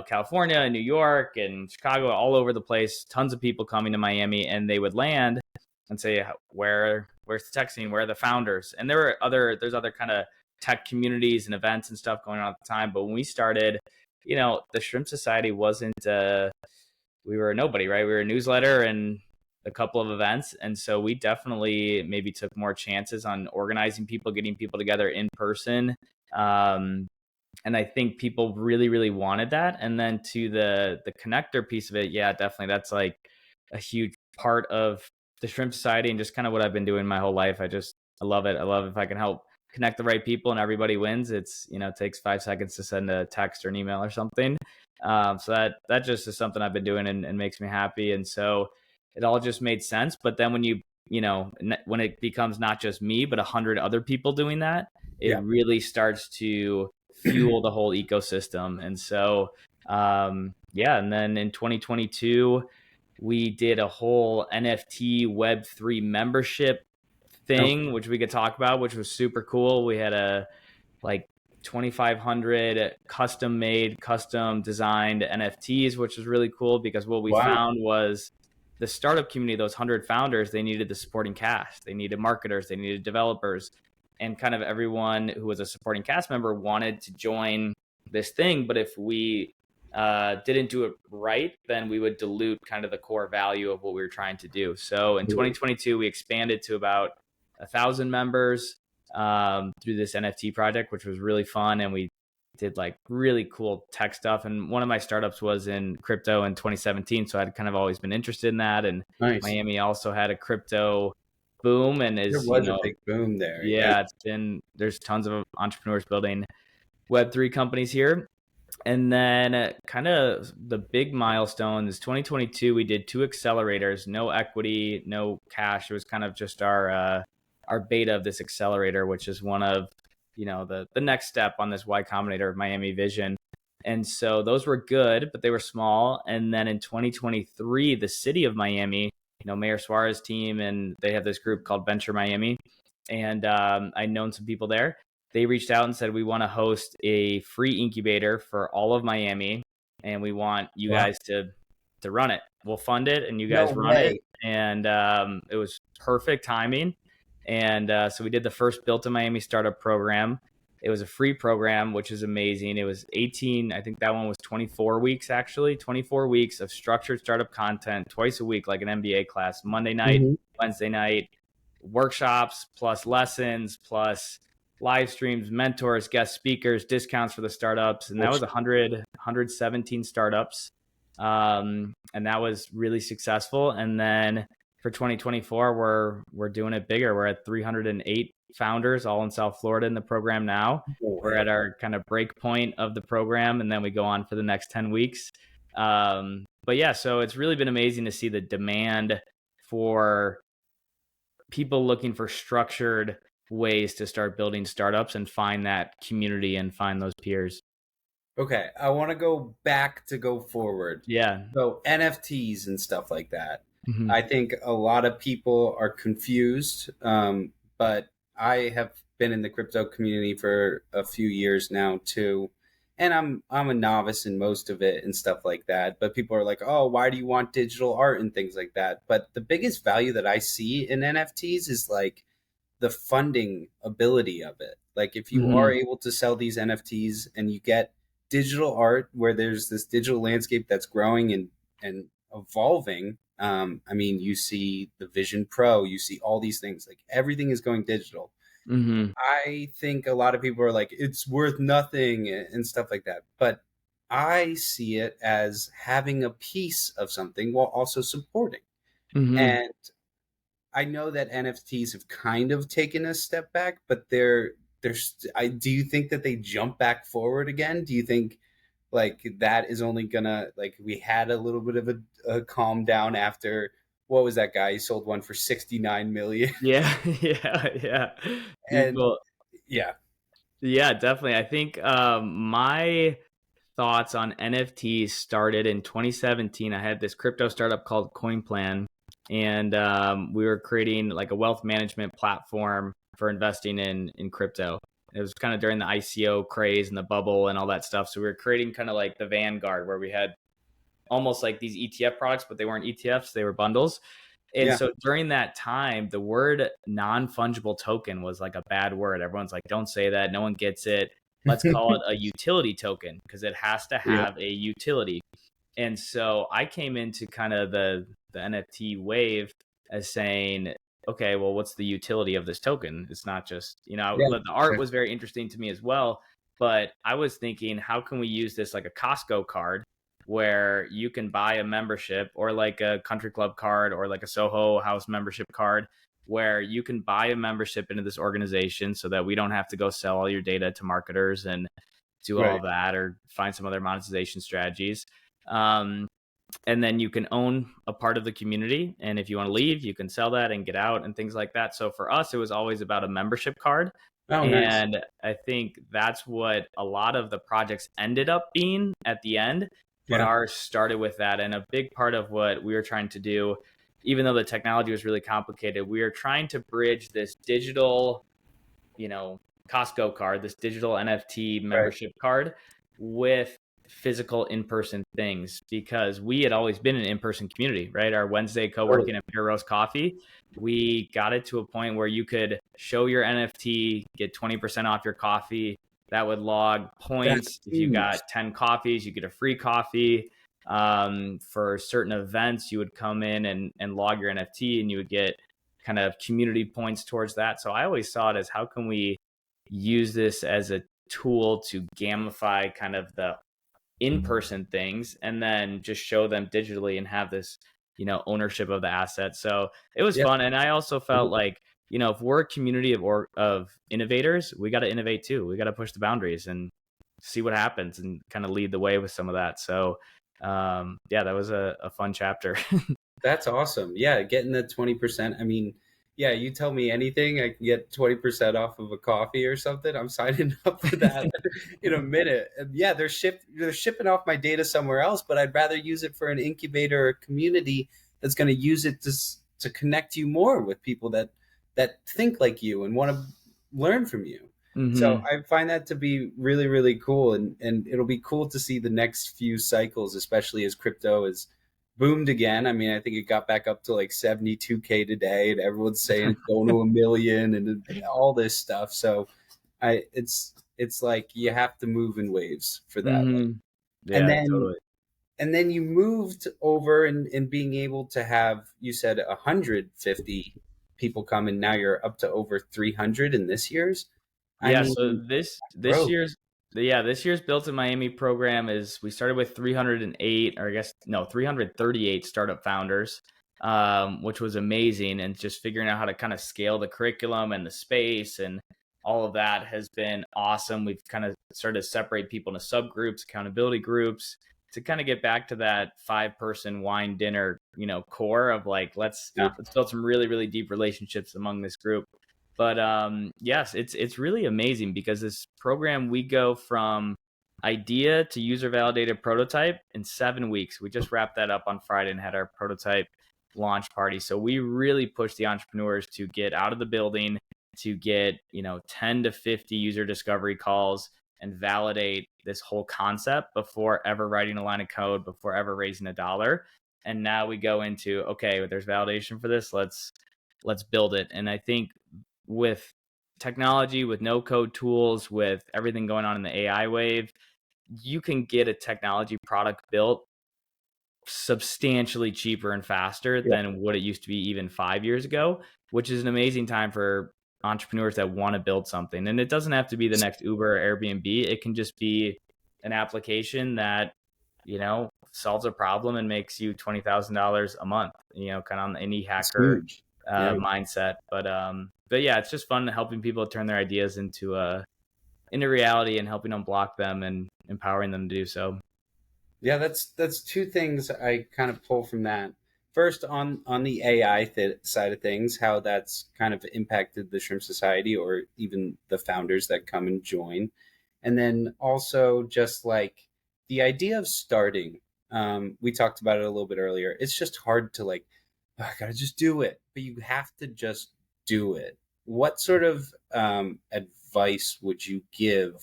California and New York and Chicago, all over the place, tons of people coming to Miami, and they would land and say, where's the tech scene? Where are the founders? And there's other kind of tech communities and events and stuff going on at the time. But when we started, the Shrimp Society wasn't, we were a nobody, right? We were a newsletter and a couple of events. And so we definitely maybe took more chances on organizing people, getting people together in person. And I think people really, really wanted that. And then to the connector piece of it, yeah, definitely, that's like a huge part of the Shrimp Society and just kind of what I've been doing my whole life. I love it. I love if I can help connect the right people and everybody wins. It's, it takes 5 seconds to send a text or an email or something. So that just is something I've been doing and makes me happy. And so it all just made sense. But then when it becomes not just me, but 100 other people doing that, it Yeah. really starts to fuel the whole ecosystem. And so, yeah. And then in 2022, we did a whole NFT Web3 membership Okay. thing, which we could talk about, which was super cool. We had like 2,500 custom made, custom designed NFTs, which was really cool because what we Wow. found was the startup community, those 100 founders, they needed the supporting cast, they needed marketers, they needed developers, and kind of everyone who was a supporting cast member wanted to join this thing. But if we didn't do it right, then we would dilute kind of the core value of what we were trying to do. So in 2022, we expanded to about 1,000 members through this NFT project, which was really fun. And we did like really cool tech stuff. And one of my startups was in crypto in 2017. So I'd kind of always been interested in that. And Nice. Miami also had a crypto boom and There is, was a big boom there. Yeah. yeah, there's tons of entrepreneurs building Web3 companies here. And then kind of the big milestone is 2022. We did 2 accelerators, no equity, no cash. It was kind of just our beta of this accelerator, which is one of the next step on this Y Combinator of Miami vision. And so those were good, but they were small. And then in 2023, the city of Miami, Mayor Suarez team, and they have this group called Venture Miami, and I'd known some people there. They reached out and said, we want to host a free incubator for all of Miami, and we want you Wow. guys to run it. We'll fund it, and you No guys run it. way. And it was perfect timing. And so we did the first Built in Miami startup program. It was a free program, which is amazing. It was 18, I think that one was 24 weeks, actually, 24 weeks of structured startup content twice a week, like an MBA class, Monday night, Hmm. Wednesday night, workshops, plus lessons, plus live streams, mentors, guest speakers, discounts for the startups. And that was 117 startups. And that was really successful. And then for 2024, we're doing it bigger. We're at 308 founders, all in South Florida in the program now. No We're way. at our kind of break point of the program, and then we go on for the next 10 weeks. But yeah, so it's really been amazing to see the demand for people looking for structured ways to start building startups and find that community and find those peers. Okay, I want to go back to go forward. Yeah. So NFTs and stuff like that. Mm-hmm. I think a lot of people are confused, but I have been in the crypto community for a few years now too, and I'm a novice in most of it and stuff like that. But people are like, "Oh, why do you want digital art and things like that?" But the biggest value that I see in NFTs is like the funding ability of it. Like if you are Mm-hmm. able to sell these NFTs and you get digital art where there's this digital landscape that's growing and evolving. I mean, you see the Vision Pro, you see all these things, like everything is going digital. Mm-hmm. I think a lot of people are like, it's worth nothing and stuff like that. But I see it as having a piece of something while also supporting. Mm-hmm. And I know that NFTs have kind of taken a step back, but they're I do you think that they jump back forward again? Do you think like that is only gonna, like, we had a little bit of a calm down after, what was that guy? He sold one for 69 million. Yeah, yeah, yeah. And People, yeah, yeah, definitely. I think my thoughts on NFTs started in 2017. I had this crypto startup called CoinPlan, and we were creating like a wealth management platform for investing in crypto. It was kind of during the ICO craze and the bubble and all that stuff. So we were creating kind of like the Vanguard, where we had almost like these ETF products, but they weren't ETFs, they were bundles. And yeah. so during that time, the word non fungible token was like a bad word. Everyone's like, don't say that. No one gets it. Let's call it a utility token because it has to Yeah, have a utility. And so I came into kind of the NFT wave as saying, okay, well, what's the utility of this token? It's not just, yeah, the art was very interesting to me as well. But I was thinking, how can we use this like a Costco card where you can buy a membership, or like a country club card, or like a Soho House membership card, where you can buy a membership into this organization so that we don't have to go sell all your data to marketers and do all right. of that, or find some other monetization strategies. Um, and then you can own a part of the community. And if you want to leave, you can sell that and get out and things like that. So for us, it was always about a membership card. Oh, nice. And I think that's what a lot of the projects ended up being at the end. But Yeah, ours started with that. And a big part of what we were trying to do, even though the technology was really complicated, we are trying to bridge this digital, you know, Costco card, this digital NFT right. membership card, with physical in-person things, because we had always been an in-person community, right? Our Wednesday Totally. co-working at Pure Roast Coffee, we got it to a point where you could show your NFT, get 20% off your coffee. That would log That's points. If you huge. got 10 coffees, you get a free coffee. For certain events, you would come in and log your NFT, and you would get kind of community points towards that. So I always saw it as, how can we use this as a tool to gamify kind of the in-person things, and then just show them digitally and have this, ownership of the asset. So it was Yeah. fun. And I also felt like, if we're a community of innovators, we got to innovate too. We got to push the boundaries and see what happens and kind of lead the way with some of that. So yeah, that was a fun chapter. That's awesome. Yeah, getting the 20%. I mean, yeah, you tell me anything, I can get 20% off of a coffee or something. I'm signing up for that in a minute. And yeah, they're shipping off my data somewhere else, but I'd rather use it for an incubator or community that's going to use it to connect you more with people that think like you and want to learn from you. So Hmm. I find that to be really, really cool, and it'll be cool to see the next few cycles, especially as crypto is boomed again. I mean, I think it got back up to like 72K today, and everyone's saying it's going to a million and all this stuff. So it's like you have to move in waves for that. Hmm. And Yeah, then totally. and then you moved over and being able to have, you said 150 people come, and now you're up to over 300 in this year's. I Yeah, so mean, this growth. year's yeah, this year's Built in Miami program is, we started with 308, or I guess no, 338 startup founders, which was amazing. And just figuring out how to kind of scale the curriculum and the space and all of that has been awesome. We've kind of started to separate people into subgroups, accountability groups, to kind of get back to that 5-person wine dinner, core of like, Yeah. let's build some really, really deep relationships among this group. But yes, it's really amazing, because this program, we go from idea to user validated prototype in 7 weeks. We just wrapped that up on Friday and had our prototype launch party. So we really push the entrepreneurs to get out of the building, to get 10 to 50 user discovery calls, and validate this whole concept before ever writing a line of code, before ever raising a dollar. And now we go into, okay, there's validation for this. Let's build it. And I think with technology, with no code tools, with everything going on in the AI wave, you can get a technology product built substantially cheaper and faster Yeah. than what it used to be even 5 years ago, which is an amazing time for entrepreneurs that want to build something. And it doesn't have to be the next Uber or Airbnb. It can just be an application that, solves a problem and makes you $20,000 a month, kind of on the indie It's hacker huge. Yeah. mindset. But yeah, it's just fun helping people turn their ideas into into reality and helping unblock them and empowering them to do so. Yeah, that's two things I kind of pull from that. First, on the AI side of things, how that's kind of impacted the Shrimp Society or even the founders that come and join, and then also just like the idea of starting. We talked about it a little bit earlier. It's just hard to like, "Oh, I gotta just do it, but you have to just do it. What sort of advice would you give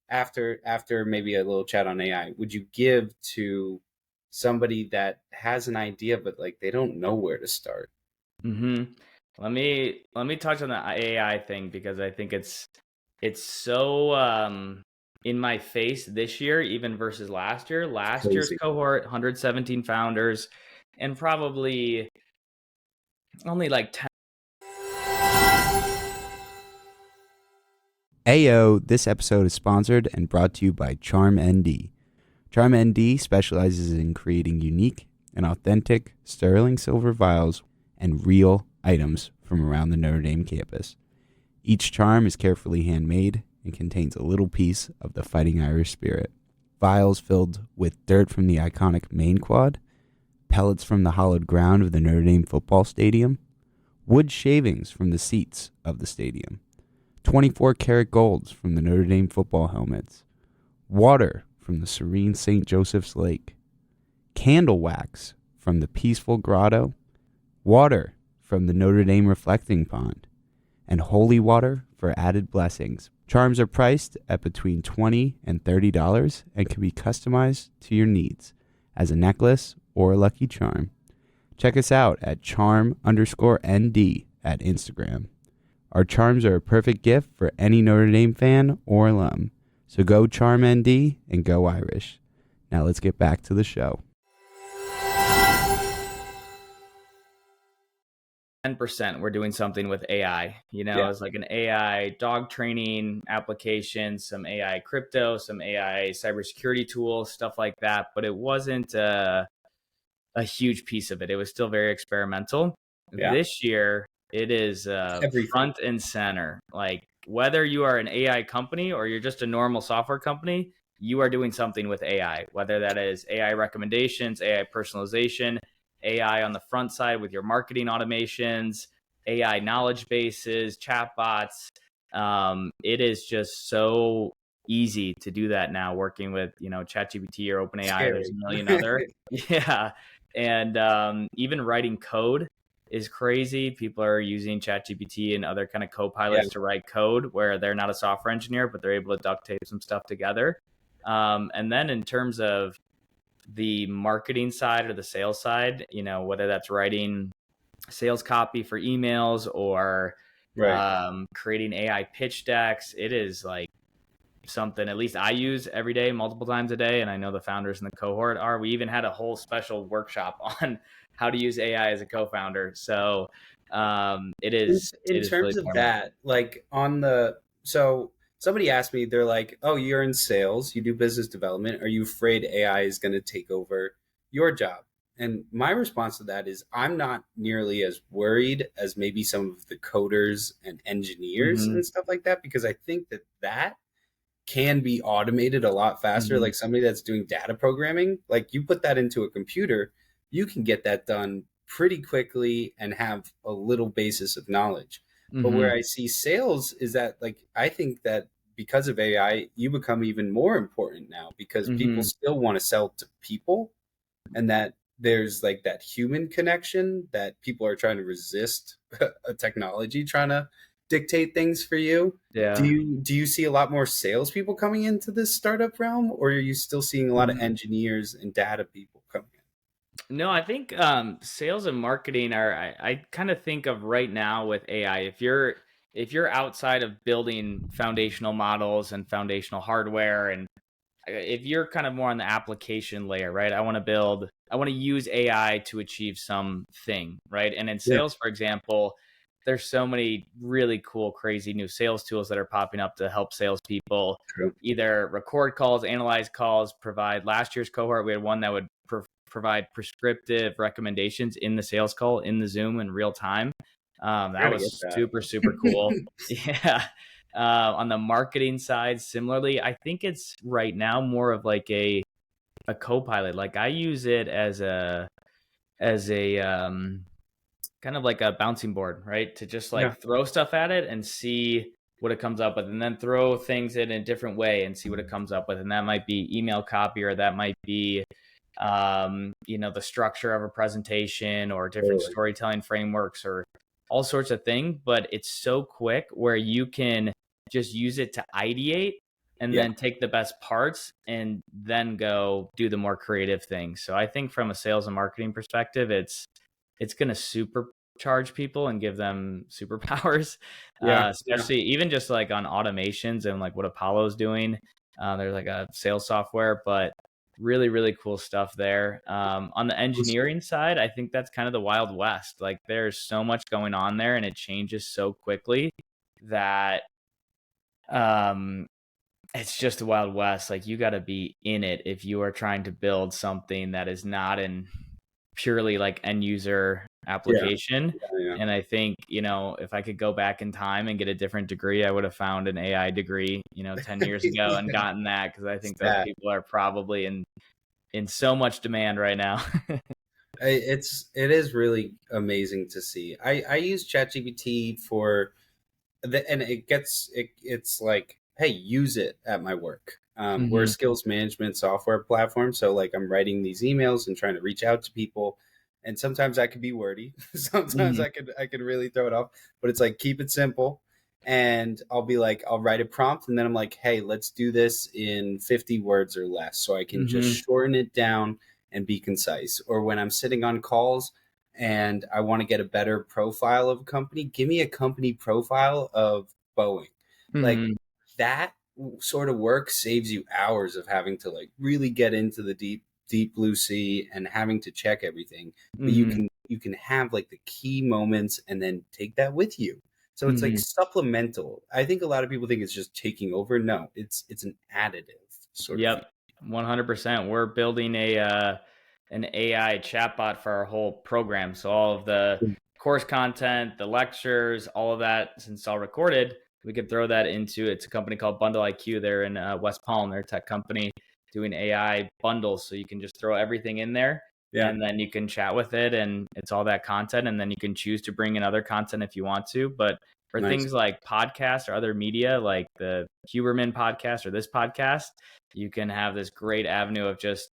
after maybe a little chat on AI, would you give to somebody that has an idea but like they don't know where to start? hmm let me touch on the AI thing because I think it's so in my face this year, even versus last year. It's Last year's crazy. cohort, 117 founders, and probably only like 10. Ayo, this episode is sponsored and brought to you by CharmND. CharmND specializes in creating unique and authentic sterling silver vials and real items from around the Notre Dame campus. Each charm is carefully handmade and contains a little piece of the Fighting Irish spirit. Vials filled with dirt from the iconic main quad, pellets from the hollowed ground of the Notre Dame football stadium, wood shavings from the seats of the stadium, 24 karat golds from the Notre Dame football helmets, water from the serene St. Joseph's Lake, candle wax from the peaceful grotto, water from the Notre Dame reflecting pond, and holy water for added blessings. Charms are priced at between $20 and $30 and can be customized to your needs as a necklace or a lucky charm. Check us out at charm_ND at Instagram. Our charms are a perfect gift for any Notre Dame fan or alum. So go CharmND and go Irish. Now let's get back to the show. 10% we're doing something with AI. Yeah. It's like an AI dog training application, some AI crypto, some AI cybersecurity tools, stuff like that. But it wasn't a huge piece of it. It was still very experimental. Yeah. This year, it is Everything. front and center. Like whether you are an AI company or you're just a normal software company, you are doing something with AI, whether that is AI recommendations, AI personalization, AI on the front side with your marketing automations, AI knowledge bases, chatbots. It is just so easy to do that now working with, ChatGPT or OpenAI. There's Scary. a million other. Yeah. And even writing code is crazy. People are using ChatGPT and other kind of Yeah. co-pilots to write code where they're not a software engineer, but they're able to duct tape some stuff together. And then in terms of the marketing side or the sales side, whether that's writing sales copy for emails or Right. creating AI pitch decks, it is like something at least I use every day, multiple times a day. And I know the founders in the cohort are. We even had a whole special workshop on how to use AI as a co-founder. So it In, is in it is really terms of paramount. that, like so somebody asked me, they're like, "Oh, you're in sales, you do business development. Are you afraid AI is going to take over your job?" And my response to that is, I'm not nearly as worried as maybe some of the coders and engineers Mm-hmm. and stuff like that, because I think that can be automated a lot faster. Mm-hmm. Like somebody that's doing data programming, like you put that into a computer, you can get that done pretty quickly and have a little basis of knowledge. But where Mm-hmm. I see sales is that, like, I think that because of AI, you become even more important now because people Mm-hmm. still want to sell to people, and that there's like that human connection that people are trying to resist a technology trying to dictate things for you. Do Yeah. you see a lot more salespeople coming into this startup realm, or are you still seeing a lot of Mm-hmm. engineers and data people coming No, I think sales and marketing are. I kind of think of right now with AI. If you're outside of building foundational models and foundational hardware, and if you're kind of more on the application layer, right? I want to use AI to achieve something, right? And in in? sales, for example, there's so many really cool, crazy new sales tools that are popping up to help salespeople True. either record calls, analyze calls, provide. Last year's cohort, we had one that would provide prescriptive recommendations in the sales call in the Zoom in real time. I That gotta was get that. super, super cool. Yeah. On the marketing side, similarly, I think it's right now more of like a co-pilot. Like I use it as a kind of like a bouncing board, right? To just Yeah. like throw stuff at it and see what it comes up with, and then throw things in a different way and see what it comes up with. And that might be email copy, or that might be the structure of a presentation, or different Totally. storytelling frameworks, or all sorts of things. But it's so quick where you can just use it to ideate and Yeah. then take the best parts and then go do the more creative things. So I think from a sales and marketing perspective, it's going to supercharge people and give them superpowers, Yeah. Yeah. especially even just like on automations and like what Apollo's doing. There's like a sales software, but really, really cool stuff there. On the engineering side, I think that's kind of the Wild West. Like there's so much going on there and it changes so quickly that um, it's just the Wild West. Like you got to be in it if you are trying to build something that is not in purely like end user Yeah. application. Yeah. And I think, if I could go back in time and get a different degree, I would have found an AI degree, 10 years ago and Yeah. gotten that, because I think those That. people are probably in so much demand right now. It is really amazing to see. I use ChatGPT for and it's like, hey, use it at my work. We're a Hmm. skills management software platform, so like I'm writing these emails and trying to reach out to people, and sometimes I could be wordy. Sometimes Hmm. I could really throw it off, but it's like, keep it simple. And I'll be like, I'll write a prompt, and then I'm like, hey, let's do this in 50 words or less, so I can just Hmm. shorten it down and be concise. Or when I'm sitting on calls and I want to get a better profile of a company, give me a company profile of Boeing. Like Hmm. that sort of work saves you hours of having to like really get into the deep blue sea and having to check everything. But you Hmm. can have like the key moments and then take that with you. So it's like Hmm. supplemental. I think a lot of people think it's just taking over. No, it's an additive sort of thing. Yep, 100%. We're building an AI chatbot for our whole program. So all of the course content, the lectures, all of that, since it's all recorded, we could throw that into, it's a company called Bundle IQ. They're in West Palm. They're a tech company doing AI bundles. So you can just throw everything in there Yeah, and then you can chat with it and it's all that content. And then you can choose to bring in other content if you want to. But for nice. things like podcasts or other media, like the Huberman podcast or this podcast, you can have this great avenue of just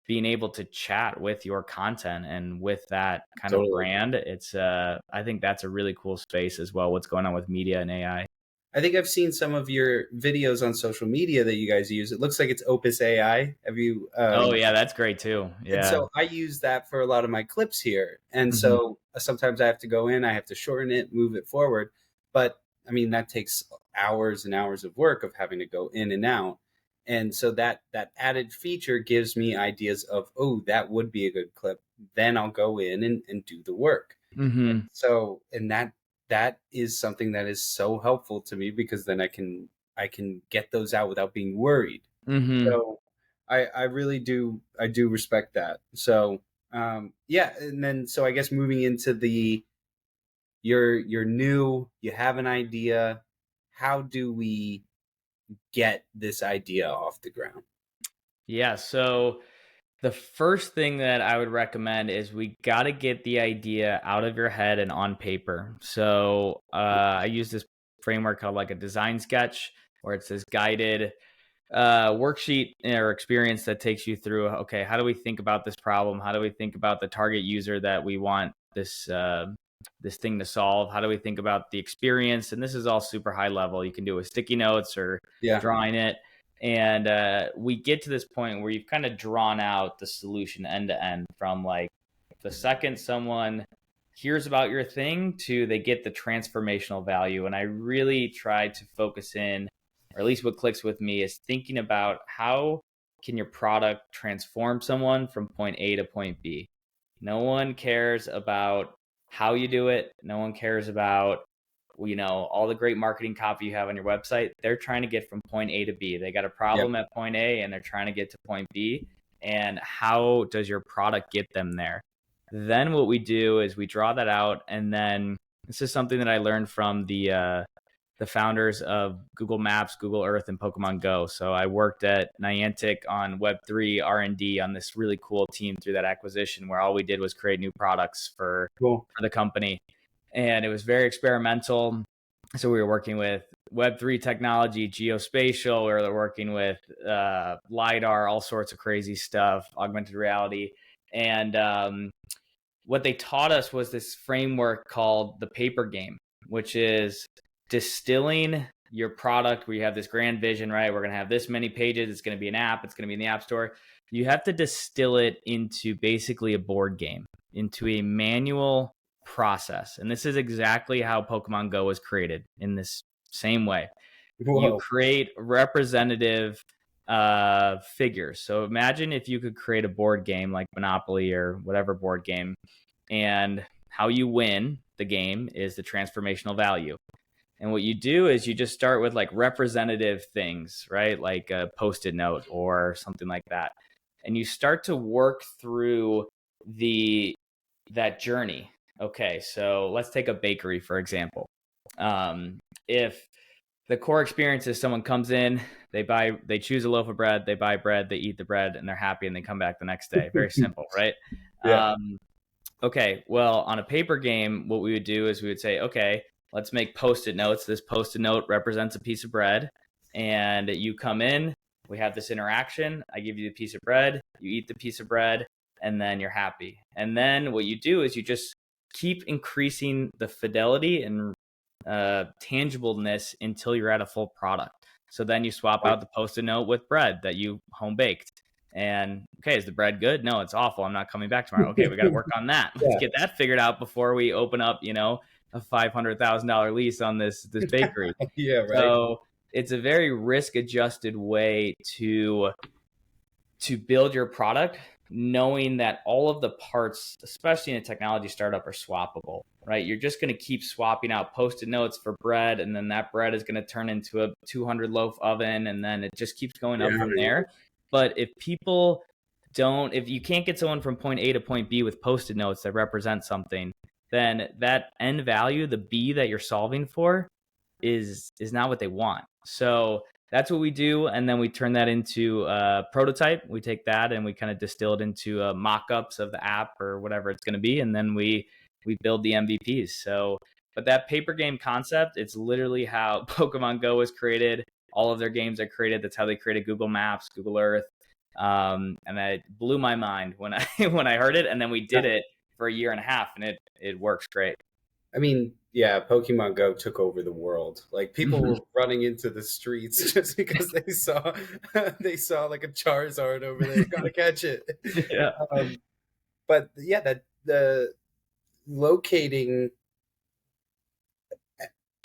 being able to chat with your content and with that kind of Totally. brand. I think that's a really cool space as well, what's going on with media and AI. I think I've seen some of your videos on social media that you guys use. It looks like it's Opus AI. Have you Oh yeah, that's great too. and Yeah. so I use that for a lot of my clips here. And Hmm. so sometimes I have to go in, I have to shorten it, move it forward. But I mean, that takes hours and hours of work of having to go in and out. And so that added feature gives me ideas of, oh, that would be a good clip. Then I'll go in and do the work. Hmm. So, and that is something that is so helpful to me, because then I can get those out without being worried. Hmm. So I really do respect that. So yeah, and then so I guess moving into the you're new, you have an idea. How do we get this idea off the ground? Yeah. So the first thing that I would recommend is we got to get the idea out of your head and on paper. So I use this framework called like a design sketch, where it's this guided worksheet or experience that takes you through, okay, how do we think about this problem? How do we think about the target user that we want this thing to solve? How do we think about the experience? And this is all super high level. You can do it with sticky notes or Yeah, drawing it. And we get to this point where you've kind of drawn out the solution end to end, from like the second someone hears about your thing to they get the transformational value. And I really try to focus in, or at least what clicks with me, is thinking about how can your product transform someone from point A to point B. No one cares about how you do it. No one cares about all the great marketing copy you have on your website. They're trying to get from point A to B. They got a yeah, problem at point A and they're trying to get to point B. And how does your product get them there? Then what we do is we draw that out, and then this is something that I learned from the founders of Google Maps, Google Earth, and Pokemon Go. So I worked at Niantic on Web3 R&D on this really cool team through that acquisition, where all we did was create new products for the company. And it was very experimental. So we were working with Web3 technology, geospatial, we were working with LiDAR, all sorts of crazy stuff, augmented reality. And what they taught us was this framework called the paper game, which is distilling your product where you have this grand vision, right? We're going to have this many pages. It's going to be an app. It's going to be in the App Store. You have to distill it into basically a board game, into a manual process. And this is exactly how Pokemon Go was created, in this same way. Whoa. You create representative figures. So imagine if you could create a board game like Monopoly or whatever board game, and how you win the game is the transformational value. And what you do is you just start with like representative things, right? Like a Post-it note or something like that. And you start to work through that journey. Okay, so let's take a bakery, for example. If the core experience is someone comes in, they choose a loaf of bread, they buy bread, they eat the bread, and they're happy, and they come back the next day. Very simple, right? Yeah. Okay, well, on a paper game, what we would do is we would say, okay, let's make Post-it notes. This Post-it note represents a piece of bread, and you come in, we have this interaction. I give you the piece of bread, you eat the piece of bread, and then you're happy. And then what you do is you just keep increasing the fidelity and tangibleness until you're at a full product. So then you swap out the Post-it note with bread that you home baked. And okay, is the bread good? No, it's awful. I'm not coming back tomorrow. Okay, we got to work on that. Let's get that figured out before we open up, a $500,000 lease on this bakery. Yeah, right. So it's a very risk-adjusted way to build your product, knowing that all of the parts, especially in a technology startup, are swappable, right? You're just going to keep swapping out Post-it notes for bread, and then that bread is going to turn into a 200 loaf oven, and then it just keeps going up from there. But if you can't get someone from point A to point B with Post-it notes that represent something, then that end value, the B that you're solving for, is not what they want. So that's what we do. And then we turn that into a prototype. We take that and we kind of distill it into mock-ups of the app or whatever it's going to be. And then we build the MVPs. So, but that paper game concept, it's literally how Pokemon Go was created. All of their games are created. That's how they created Google Maps, Google Earth. And it blew my mind when I heard it. And then we did it for a year and a half, and it works great. I mean, yeah, Pokemon Go took over the world. Like, people were running into the streets just because they saw like a Charizard over there. Gotta catch it. Yeah. But yeah, that the locating,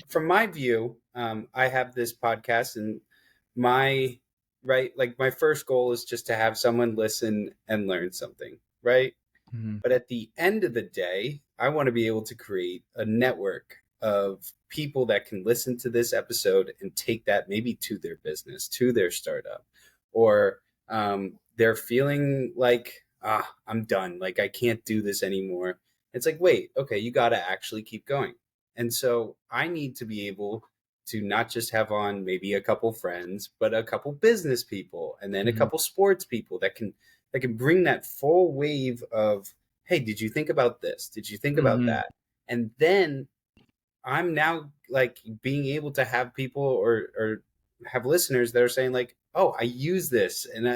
from my view, I have this podcast, and my first goal is just to have someone listen and learn something, right? Mm-hmm. But at the end of the day, I want to be able to create a network of people that can listen to this episode and take that maybe to their business, to their startup, or they're feeling like, I'm done. Like, I can't do this anymore. It's like, wait, okay, you got to actually keep going. And so I need to be able to not just have on maybe a couple friends, but a couple business people, and then a couple sports people that can bring that full wave of, hey, did you think about this? Did you think about that? And then I'm now like being able to have people or have listeners that are saying like, oh, I use this. And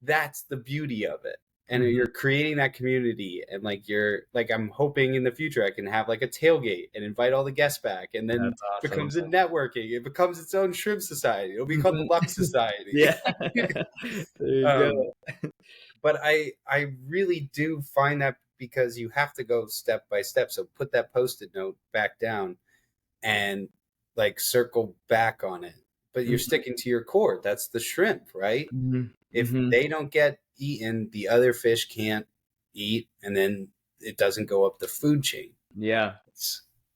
that's the beauty of it. And you're creating that community, and I'm hoping in the future I can have like a tailgate and invite all the guests back, and then That's awesome. becomes a networking. It becomes its own shrimp society. It'll be called the Luck Society. Yeah. There you go. But I really do find that, because you have to go step by step. So put that Post-it note back down and like circle back on it. But you're sticking to your core. That's the shrimp, right? If they don't get eaten, the other fish can't eat, and then it doesn't go up the food chain. Yeah.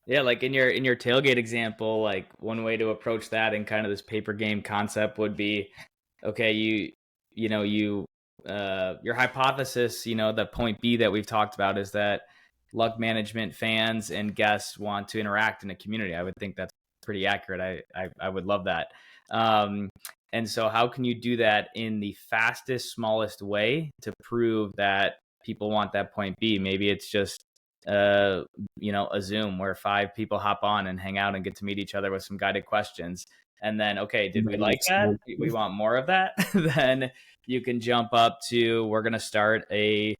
Yeah, like in your tailgate example, like one way to approach that in kind of this paper game concept would be, okay, your hypothesis, the point B that we've talked about is that luck management fans and guests want to interact in a community. I would think that's pretty accurate. I would love that. And so how can you do that in the fastest, smallest way to prove that people want that point B? Maybe it's just a Zoom where 5 people hop on and hang out and get to meet each other with some guided questions. And then, okay, did we like that? We want more of that. Then you can jump up to, we're going to start an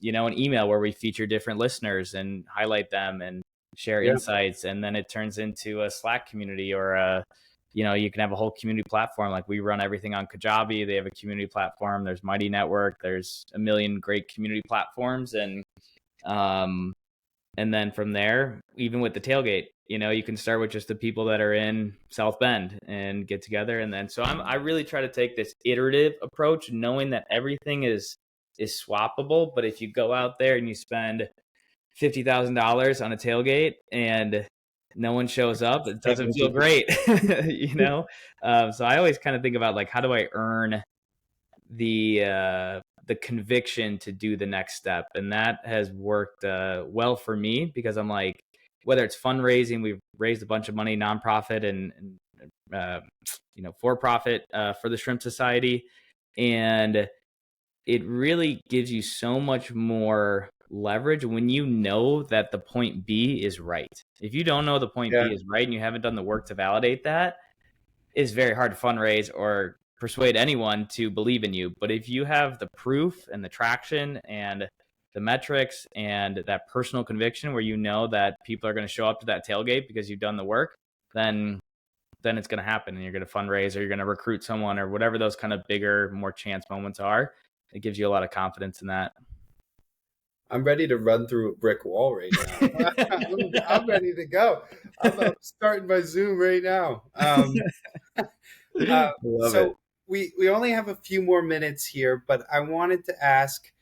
email where we feature different listeners and highlight them and share insights. And then it turns into a Slack community, or you can have a whole community platform. Like, we run everything on Kajabi. They have a community platform. There's Mighty Network. There's a million great community platforms. And then from there, even with the tailgate, you can start with just the people that are in South Bend and get together. And then, so I really try to take this iterative approach, knowing that everything is swappable. But if you go out there and you spend $50,000 on a tailgate and no one shows up, it doesn't feel great. So I always kind of think about, like, how do I earn the conviction to do the next step? And that has worked well for me, because I'm like, whether it's fundraising, we've raised a bunch of money, nonprofit and for profit for the Shrimp Society, and it really gives you so much more leverage when you know that the point B is right. If you don't know the point B is right and you haven't done the work to validate that, it's very hard to fundraise or persuade anyone to believe in you. But if you have the proof and the traction and the metrics and that personal conviction where you know that people are going to show up to that tailgate because you've done the work, then it's going to happen, and you're going to fundraise, or you're going to recruit someone, or whatever those kind of bigger, more chance moments are. It gives you a lot of confidence in that. I'm ready to run through a brick wall right now. I'm ready to go. I'm starting my Zoom right now. So we only have a few more minutes here, but I wanted to ask,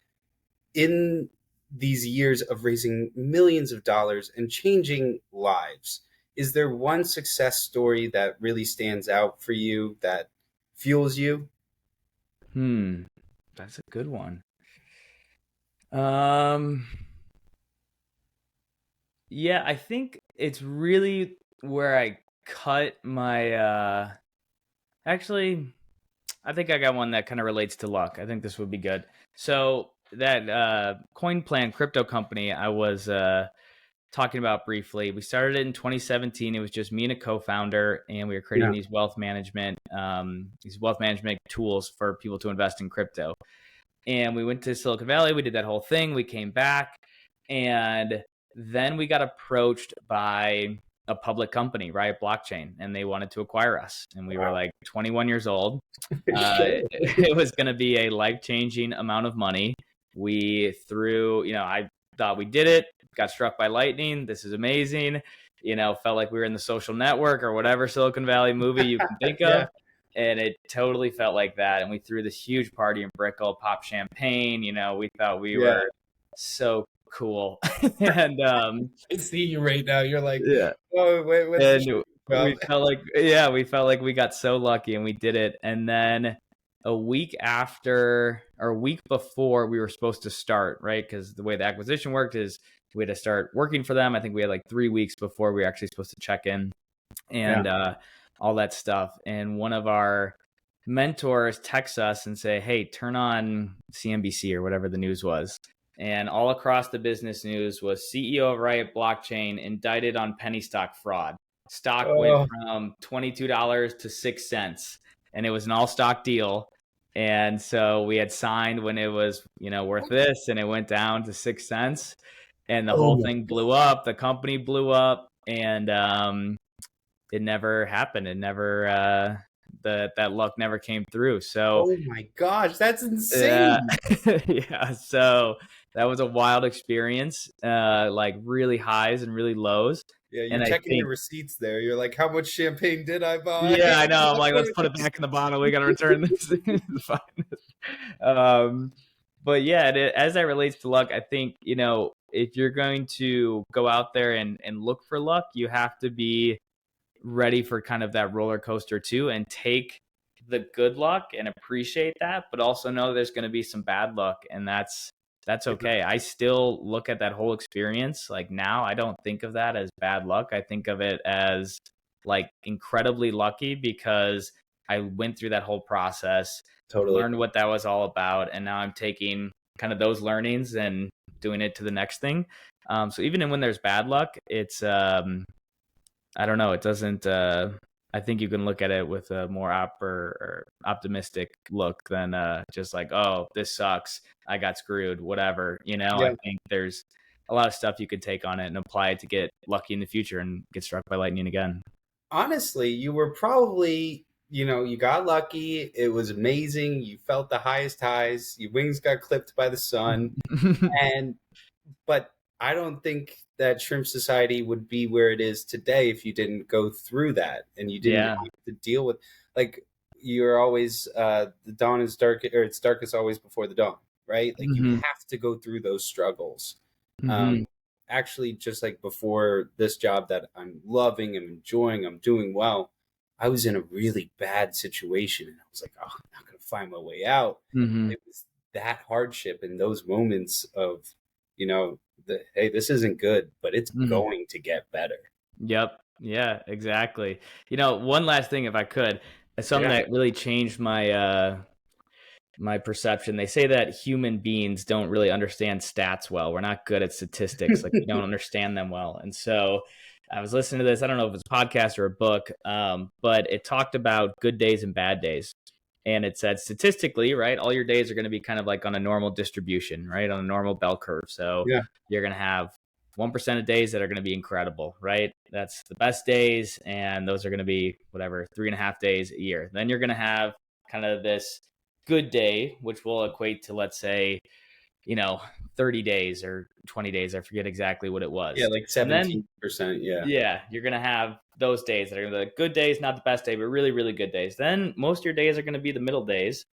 in these years of raising millions of dollars and changing lives, is there one success story that really stands out for you, that fuels you? That's a good one. Yeah, I think it's really where I cut my actually, I think I got one that kind of relates to luck. I think this would be good. So that coin plan crypto company I was talking about briefly, we started it in 2017. It was just me and a co-founder, and we were creating these wealth management tools for people to invest in crypto. And we went to Silicon Valley. We did that whole thing. We came back, and then we got approached by a public company, Riot Blockchain, and they wanted to acquire us. And we were like 21 years old. It was going to be a life-changing amount of money. We threw, I thought we did it, got struck by lightning. This is amazing. Felt like we were in The Social Network or whatever Silicon Valley movie you can think of. And it totally felt like that. And we threw this huge party in Brickell, popped champagne. We thought we were so cool. And I see you right now. You're like, oh, wait, we felt like we got so lucky, and we did it. And then a week before we were supposed to start, right? Because the way the acquisition worked is we had to start working for them. I think we had like 3 weeks before we were actually supposed to check in and all that stuff. And one of our mentors texts us and say, hey, turn on CNBC or whatever the news was. And all across the business news was CEO of Riot Blockchain indicted on penny stock fraud. Stock went from $22 to 6 cents, and it was an all stock deal. And so we had signed when it was, worth this, and it went down to 6 cents, and the whole thing blew up. The company blew up, and it never happened. It never, that luck never came through. So, oh my gosh, that's insane. Yeah. So that was a wild experience, like really highs and really lows. Yeah, you're checking your receipts there. You're like, how much champagne did I buy? Yeah, I know. I'm like, let's put it back in the bottle. We got to return this. But yeah, as that relates to luck, I think, if you're going to go out there and look for luck, you have to be ready for kind of that roller coaster too, and take the good luck and appreciate that, but also know there's going to be some bad luck, and that's that's okay. I still look at that whole experience. Like now, I don't think of that as bad luck. I think of it as like incredibly lucky because I went through that whole process, Totally. learned what that was all about, and now I'm taking kind of those learnings and doing it to the next thing. So even when there's bad luck, it's I don't know. It doesn't. I think you can look at it with a more or optimistic look than just like, oh, this sucks. I got screwed. Whatever. I Yeah. think there's a lot of stuff you could take on it and apply it to get lucky in the future and get struck by lightning again. Honestly, you were probably, you got lucky. It was amazing. You felt the highest highs. Your wings got clipped by the sun. And but I don't think that Shrimp Society would be where it is today if you didn't go through that and you didn't Yeah. have to deal with, like, you're always the dawn is dark, or it's darkest always before the dawn, right? Like you Hmm. have to go through those struggles. Hmm. Um, Actually, just like before this job that I'm loving, I'm enjoying, I'm doing well, I was in a really bad situation and I was like, oh, I'm not going to find my way out. Hmm. It was that hardship and those moments of, you know, hey, this isn't good, but it's Hmm. going to get better. Yep. Yeah, exactly. One last thing, if I could, something Yeah. that really changed my perception. They say that human beings don't really understand stats well. We're not good at statistics. Like we don't understand them well. And so I was listening to this. I don't know if it's a podcast or a book, but it talked about good days and bad days. And it said statistically, right, all your days are going to be kind of like on a normal distribution, right, on a normal bell curve. So Yeah. you're going to have 1% of days that are going to be incredible, right? That's the best days. And those are going to be whatever, 3.5 days a year. Then you're going to have kind of this good day, which will equate to, let's say, 30 days or 20 days. I forget exactly what it Yeah, was. like And then, 17%. Yeah. yeah, you're going to have those days that are the good days, not the best day, but really, really good days. Then most of your days are going to be the middle days.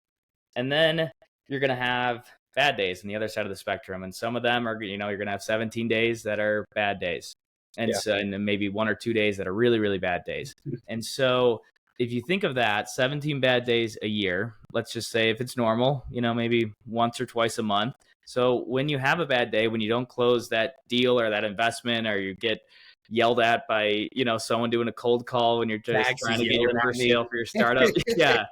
And then you're going to have bad days on the other side of the spectrum. And some of them are, you're going to have 17 days that are bad days. And Yeah. so, and then maybe 1 or 2 days that are really, really bad days. And so if you think of that, 17 bad days a year, let's just say if it's normal, maybe once or twice a month. So when you have a bad day, when you don't close that deal or that investment, or you get yelled at by, someone doing a cold call when you're just Dax trying is to get your yelling at first me. sale for your startup. Yeah.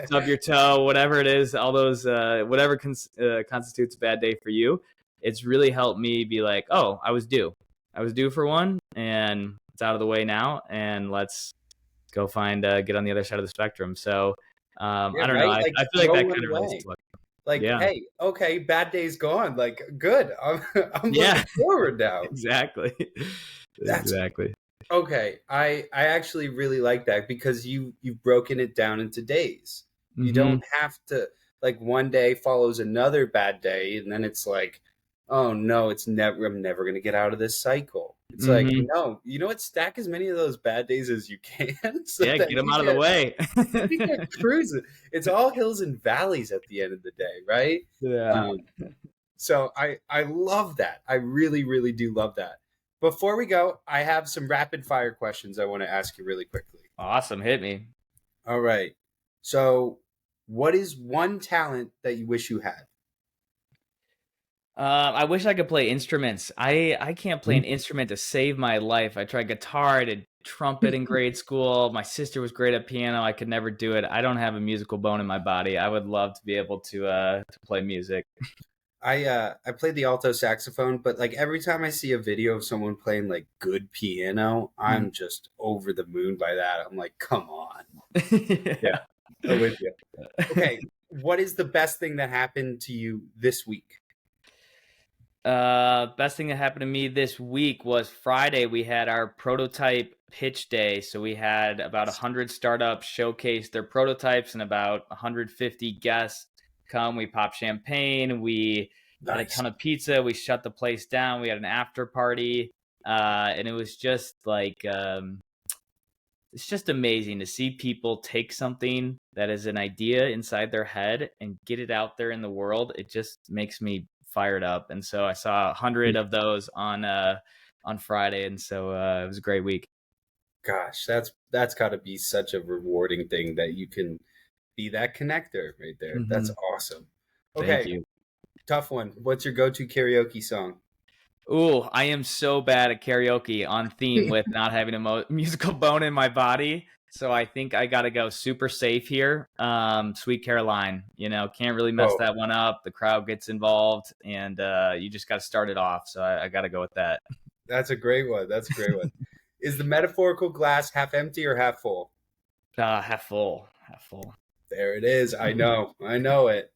Stub your toe, whatever it is, all those, whatever constitutes a bad day for you. It's really helped me be like, oh, I was due for one, and it's out of the way now, and let's go find get on the other side of the spectrum. So Yeah, I don't know. right? I, Like I feel like throw that one kind of relates away. to luck. Like, Yeah. hey, okay, bad day's gone. Like, good. I'm Yeah. looking forward now. Exactly. That's Exactly. okay. I actually really like that because you've broken it down into days. You Hmm. don't have to, like, one day follows another bad day and then it's like, oh no, I'm never gonna get out of this cycle. It's like, Hmm. no, you know what? Stack as many of those bad days as you can so Yeah, that get them out of the way. you get cruising. It's all hills and valleys at the end of the day, right? Yeah. Um, so I love that. I really, really do love that. Before we go, I have some rapid fire questions I want to ask you really quickly. Awesome. Hit me. All right. So, what is one talent that you wish you had? I wish I could play instruments. I can't play an instrument to save my life. I tried guitar, I did trumpet in grade school. My sister was great at piano. I could never do it. I don't have a musical bone in my body. I would love to be able to play music. I played the alto saxophone, but like every time I see a video of someone playing like good piano, I'm just over the moon by that. I'm like, come on. Yeah, Yeah. I'm with you. Okay, what is the best thing that happened to you this week? Best thing that happened to me this week was Friday. We had our prototype pitch day. So we had about 100 startups showcase their prototypes and about 150 guests come. We popped champagne. We had a Nice. ton of pizza. We shut the place down. We had an after party. And it was just like, it's just amazing to see people take something that is an idea inside their head and get it out there in the world. It just makes me fired up. And so I saw 100 of those on Friday, and so it was a great week. Gosh, that's got to be such a rewarding thing that you can be that connector right there. That's Mm-hmm. awesome. Thank Okay, you. Tough one. What's your go-to karaoke song? Ooh, I am so bad at karaoke, on theme with not having a musical bone in my body. So I think I got to go super safe here. Sweet Caroline, can't really mess Oh, that one up. The crowd gets involved, and you just got to start it off. So I got to go with that. that's a great one. That's a great one. Is the metaphorical glass half empty or half full? Half full, half full. There it is. I know it.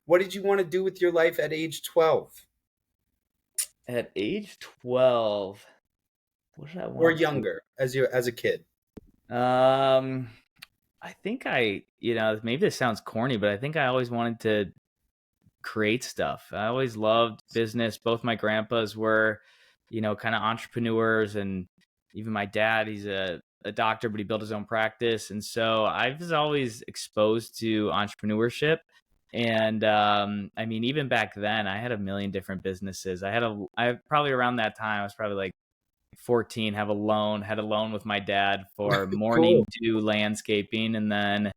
What did you want to do with your life at age 12 At age 12, what did I or want to? younger as a kid? Um, I think maybe this sounds corny, but I think I always wanted to create stuff. I always loved business. Both my grandpas were, kind of entrepreneurs, and even my dad, he's a doctor, but he built his own practice. And so I was always exposed to entrepreneurship. And I mean, even back then, I had a million different businesses. I probably around that time, I was probably like 14, had a loan with my dad for morning Cool. dew landscaping. And then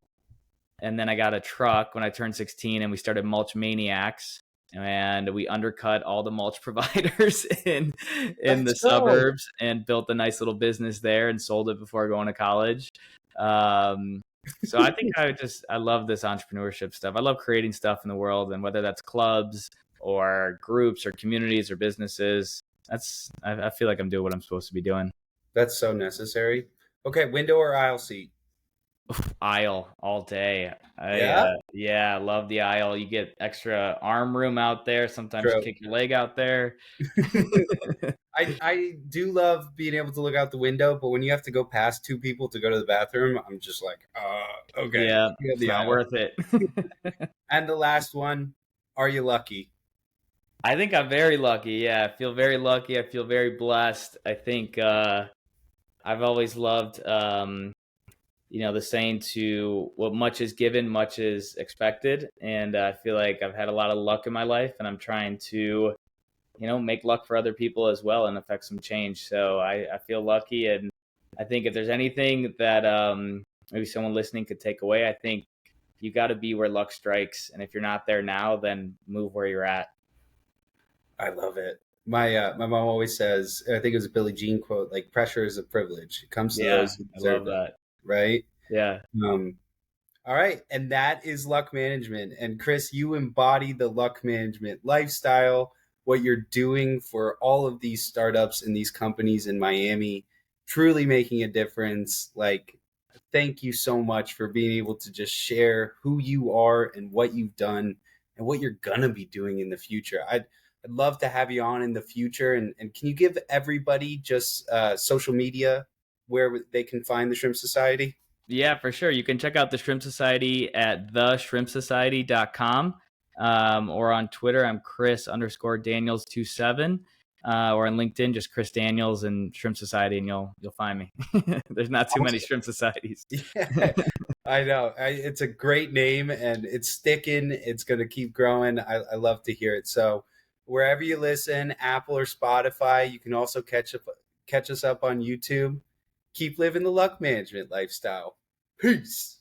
I got a truck when I turned 16, and we started Mulch Maniacs, and we undercut all the mulch providers in the Let's go. suburbs and built a nice little business there and sold it before going to college. So I think I love this entrepreneurship stuff. I love creating stuff in the world, and whether that's clubs or groups or communities or businesses, I feel like I'm doing what I'm supposed to be doing. That's so necessary. Okay, window or aisle seat? Aisle all day. Yeah, I love the aisle. You get extra arm room out there. Sometimes you true. kick your leg out there. I do love being able to look out the window, but when you have to go past two people to go to the bathroom, I'm just like, okay. Yeah, You have it's the not aisle. worth it. And the last one, are you lucky? I think I'm very lucky. Yeah, I feel very lucky. I feel very blessed. I think I've always loved the saying to what much is given, much is expected. And I feel like I've had a lot of luck in my life, and I'm trying to, make luck for other people as well and affect some change. So I feel lucky. And I think if there's anything that maybe someone listening could take away, I think you got to be where luck strikes. And if you're not there now, then move where you're at. I love it. My mom always says, I think it was a Billie Jean quote, like pressure is a privilege. It comes to Yeah, those who I deserve love it, that. right? Yeah. Um, all right, and that is luck management. And Chris, you embody the luck management lifestyle. What you're doing for all of these startups and these companies in Miami, truly making a difference. Like, thank you so much for being able to just share who you are and what you've done and what you're gonna be doing in the future. I'd love to have you on in the future. And can you give everybody just social media where they can find the Shrimp Society? Yeah, for sure. You can check out the Shrimp Society at theshrimpsociety.com, or on Twitter. I'm Chris_Daniels27, or on LinkedIn, just Chris Daniels and Shrimp Society, and you'll find me. There's not too many Shrimp Societies. Yeah, I know. It's a great name and it's sticking. It's going to keep growing. I love to hear it. So wherever you listen, Apple or Spotify, you can also catch us up on YouTube. Keep living the luck management lifestyle. Peace.